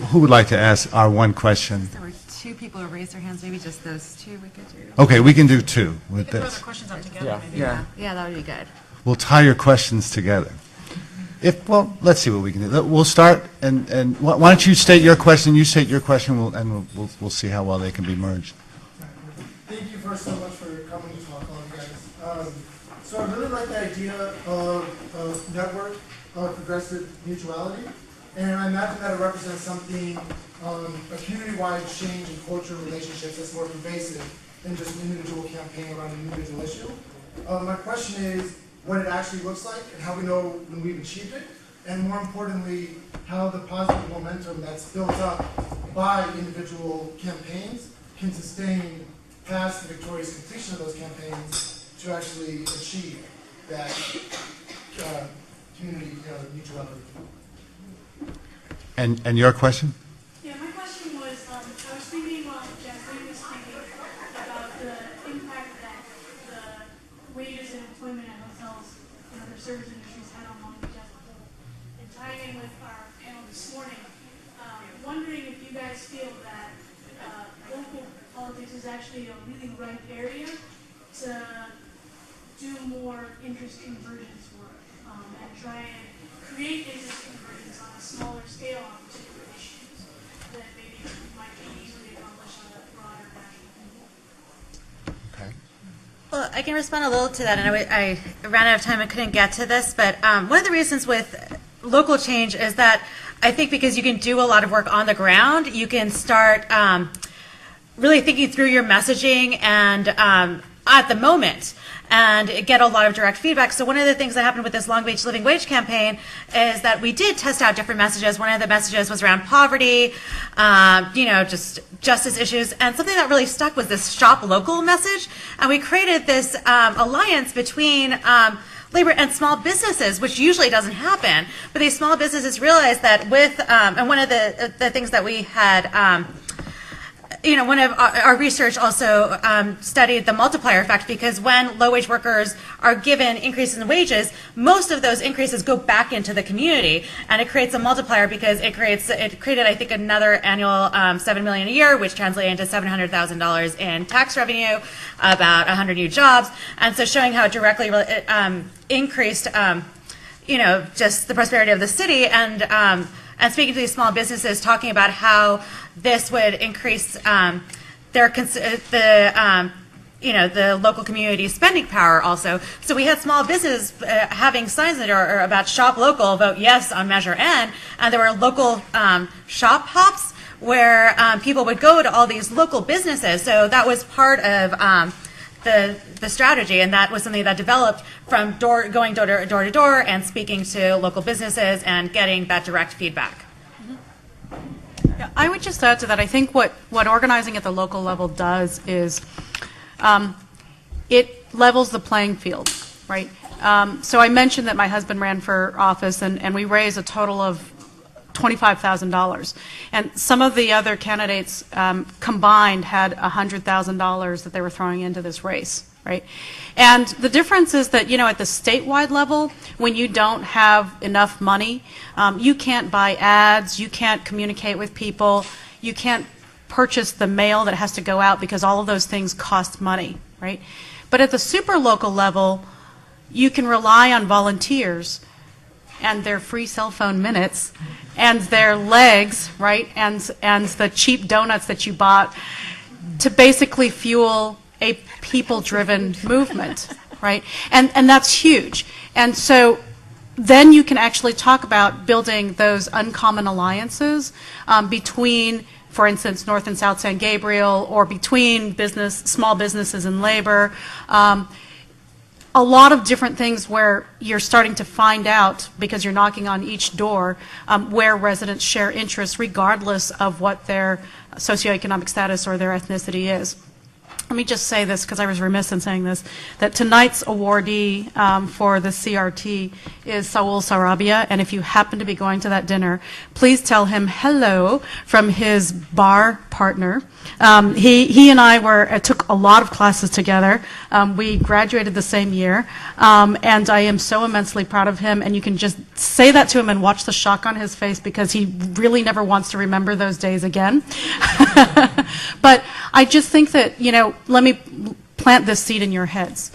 Who would like to ask our one question? There were two people who raised their hands. Maybe just those two we could do. Okay, we can do two with Throw this. the questions up together. Maybe. Yeah, that would be good. We'll tie your questions together. Well, let's see what we can do. We'll start, and why don't you state your question, you state your question, and we'll see how well they can be merged. Thank you first so much for coming to talk, all you guys. So I really like the idea of network of progressive mutuality, and I imagine that it represents something, a community-wide change in cultural relationships that's more pervasive than just an individual campaign around an individual issue. My question is what it actually looks like and how we know when we've achieved it, and more importantly, how the positive momentum that's built up by individual campaigns can sustain past the victorious completion of those campaigns to actually achieve that community mutuality. And your question? Yeah, my question was, I was thinking while Jasleen was speaking about the impact that the wages and employment at hotels and other service industries had on Long Beach as a whole. And tying in with our panel this morning, wondering if you guys feel that local politics is actually a really ripe area to do more interest convergence work and try and create interest convergence on a smaller scale on particular issues that maybe might be easily accomplished on a broader national level. Okay. Well, I can respond a little to that, and I ran out of time and couldn't get to this, but one of the reasons with local change is that I think because you can do a lot of work on the ground, you can start really thinking through your messaging and at the moment and get a lot of direct feedback. So one of the things that happened with this Long Beach Living Wage campaign is that we did test out different messages. One of the messages was around poverty, just justice issues, and something that really stuck was this shop local message. And we created this alliance between labor and small businesses, which usually doesn't happen. But these small businesses realized that with, and one of the things that we had, one of our research also studied the multiplier effect, because when low-wage workers are given increases in wages, most of those increases go back into the community, and it creates a multiplier because it created, I think, another annual $7 million a year, which translated into $700,000 in tax revenue, about 100 new jobs, and so showing how it directly increased, just the prosperity of the city, and speaking to these small businesses, talking about how this would increase the local community spending power also. So we had small businesses having signs that are about shop local, vote yes on Measure N, and there were local shop hops where people would go to all these local businesses. So that was part of the strategy, and that was something that developed from going door to door and speaking to local businesses and getting that direct feedback. Yeah, I would just add to that, I think what organizing at the local level does is it levels the playing field, right? So I mentioned that my husband ran for office, and we raised a total of $25,000. And some of the other candidates combined had $100,000 that they were throwing into this race, right? And the difference is that, at the statewide level, when you don't have enough money, you can't buy ads, you can't communicate with people, you can't purchase the mail that has to go out because all of those things cost money, right? But at the super local level, you can rely on volunteers and their free cell phone minutes and their legs, right, and the cheap donuts that you bought to basically fuel a people-driven movement, right? And that's huge. And so then you can actually talk about building those uncommon alliances between, for instance, North and South San Gabriel, or between small businesses and labor. a lot of different things where you're starting to find out, because you're knocking on each door, where residents share interests regardless of what their socioeconomic status or their ethnicity is. Let me just say this, because I was remiss in saying this, that tonight's awardee for the CRT is Saul Sarabia, and if you happen to be going to that dinner, please tell him hello from his bar partner. He and I took a lot of classes together. We graduated the same year, and I am so immensely proud of him, and you can just say that to him and watch the shock on his face, because he really never wants to remember those days again. But I just think that, let me plant this seed in your heads.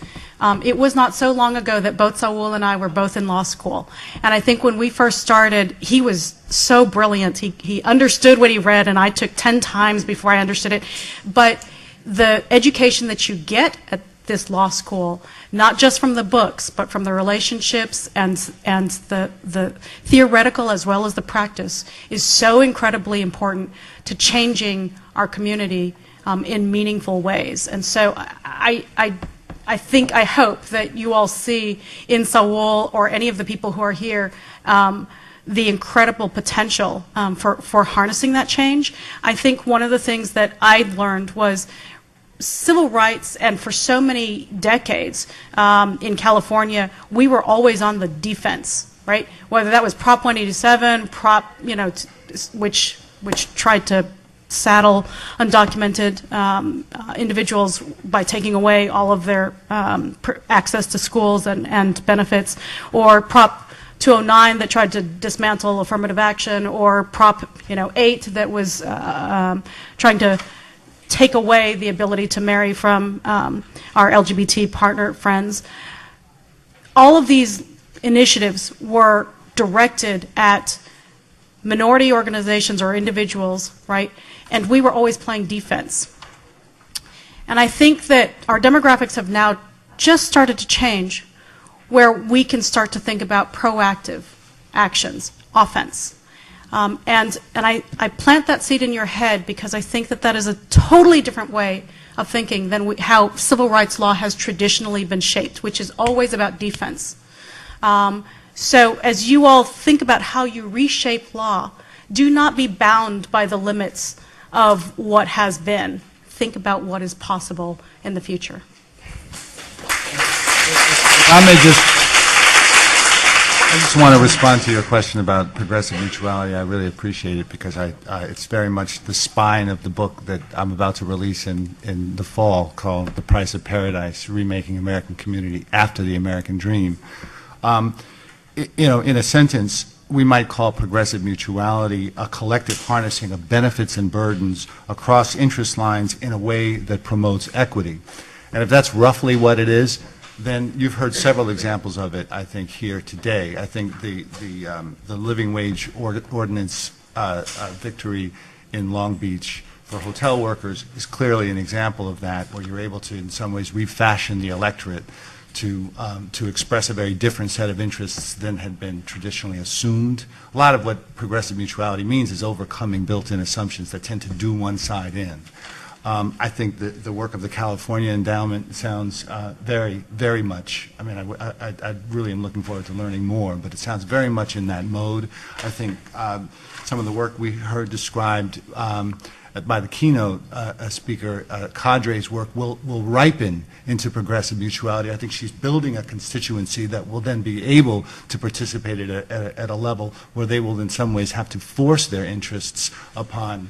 It was not so long ago that both Saul and I were both in law school. And I think when we first started, he was so brilliant. He understood what he read, and I took 10 times before I understood it. But the education that you get at this law school, not just from the books, but from the relationships and the theoretical as well as the practice, is so incredibly important to changing our community in meaningful ways. And so I hope that you all see in Saul or any of the people who are here the incredible potential for harnessing that change. I think one of the things that I learned was civil rights, and for so many decades in California, we were always on the defense, right? Whether that was Prop 187, which tried to saddle undocumented individuals by taking away all of their access to schools and benefits, or Prop 209 that tried to dismantle affirmative action, or Prop 8 that was trying to take away the ability to marry from our LGBT partner friends. All of these initiatives were directed at minority organizations or individuals, right? And we were always playing defense. And I think that our demographics have now just started to change, where we can start to think about proactive actions, offense. And I plant that seed in your head because I think that that is a totally different way of thinking than how civil rights law has traditionally been shaped, which is always about defense. So as you all think about how you reshape law, do not be bound by the limits of what has been. Think about what is possible in the future. I just want to respond to your question about progressive mutuality. I really appreciate it, because it's very much the spine of the book that I'm about to release in the fall, called The Price of Paradise: Remaking American Community After the American Dream. In a sentence, we might call progressive mutuality a collective harnessing of benefits and burdens across interest lines in a way that promotes equity. And if that's roughly what it is, then you've heard several examples of it, I think, here today. I think the living wage ordinance victory in Long Beach for hotel workers is clearly an example of that, where you're able to, in some ways, refashion the electorate to express a very different set of interests than had been traditionally assumed. A lot of what progressive mutuality means is overcoming built-in assumptions that tend to do one side in. I think the work of the California Endowment sounds very, very much, I mean, I really am looking forward to learning more, but it sounds very much in that mode. I think some of the work we heard described by the keynote speaker, Kathray's work will ripen into progressive mutuality. I think she's building a constituency that will then be able to participate at a level where they will in some ways have to force their interests upon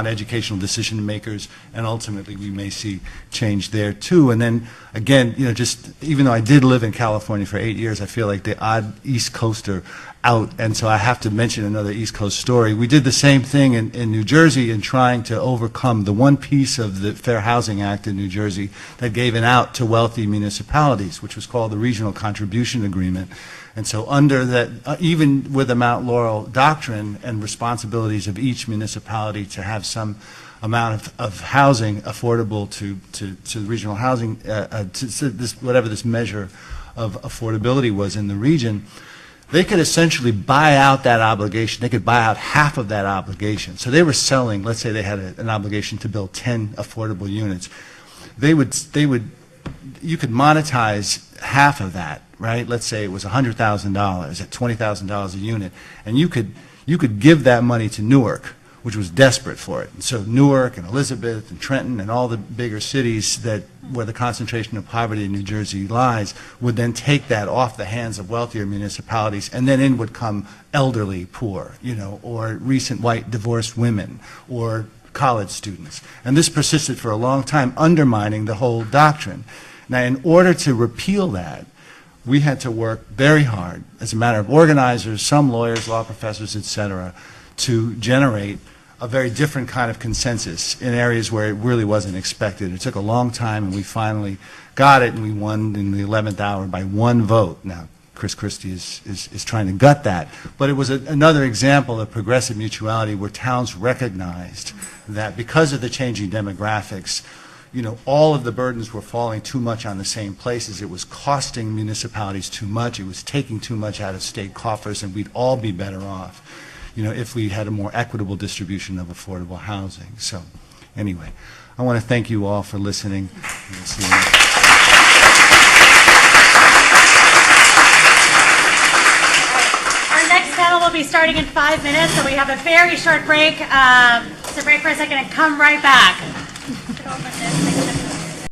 educational decision makers, and ultimately we may see change there too. And then again, just even though I did live in California for 8 years, I feel like the odd East Coaster out, and so I have to mention another East Coast story. We did the same thing in New Jersey in trying to overcome the one piece of the Fair Housing Act in New Jersey that gave an out to wealthy municipalities, which was called the Regional Contribution Agreement. And so under that, even with the Mount Laurel doctrine and responsibilities of each municipality to have some amount of housing affordable to the regional housing, to this, whatever this measure of affordability was in the region, they could essentially buy out that obligation. They could buy out half of that obligation. So they were selling, let's say they had an obligation to build 10 affordable units. They would you could monetize half of that, right? Let's say it was $100,000 at $20,000 a unit, and you could give that money to Newark, which was desperate for it. And so Newark and Elizabeth and Trenton and all the bigger cities where the concentration of poverty in New Jersey lies would then take that off the hands of wealthier municipalities, and then in would come elderly poor, or recent white divorced women, or college students. And this persisted for a long time, undermining the whole doctrine. Now, in order to repeal that, we had to work very hard, as a matter of organizers, some lawyers, law professors, etc., to generate a very different kind of consensus in areas where it really wasn't expected. It took a long time, and we finally got it, and we won in the 11th hour by one vote. Now, Chris Christie is trying to gut that. But it was another example of progressive mutuality where towns recognized that because of the changing demographics, all of the burdens were falling too much on the same places. It was costing municipalities too much. It was taking too much out of state coffers, and we'd all be better off, if we had a more equitable distribution of affordable housing. So, anyway, I want to thank you all for listening. We'll see you later. Our next panel will be starting in 5 minutes, so we have a very short break. So break for a second and come right back.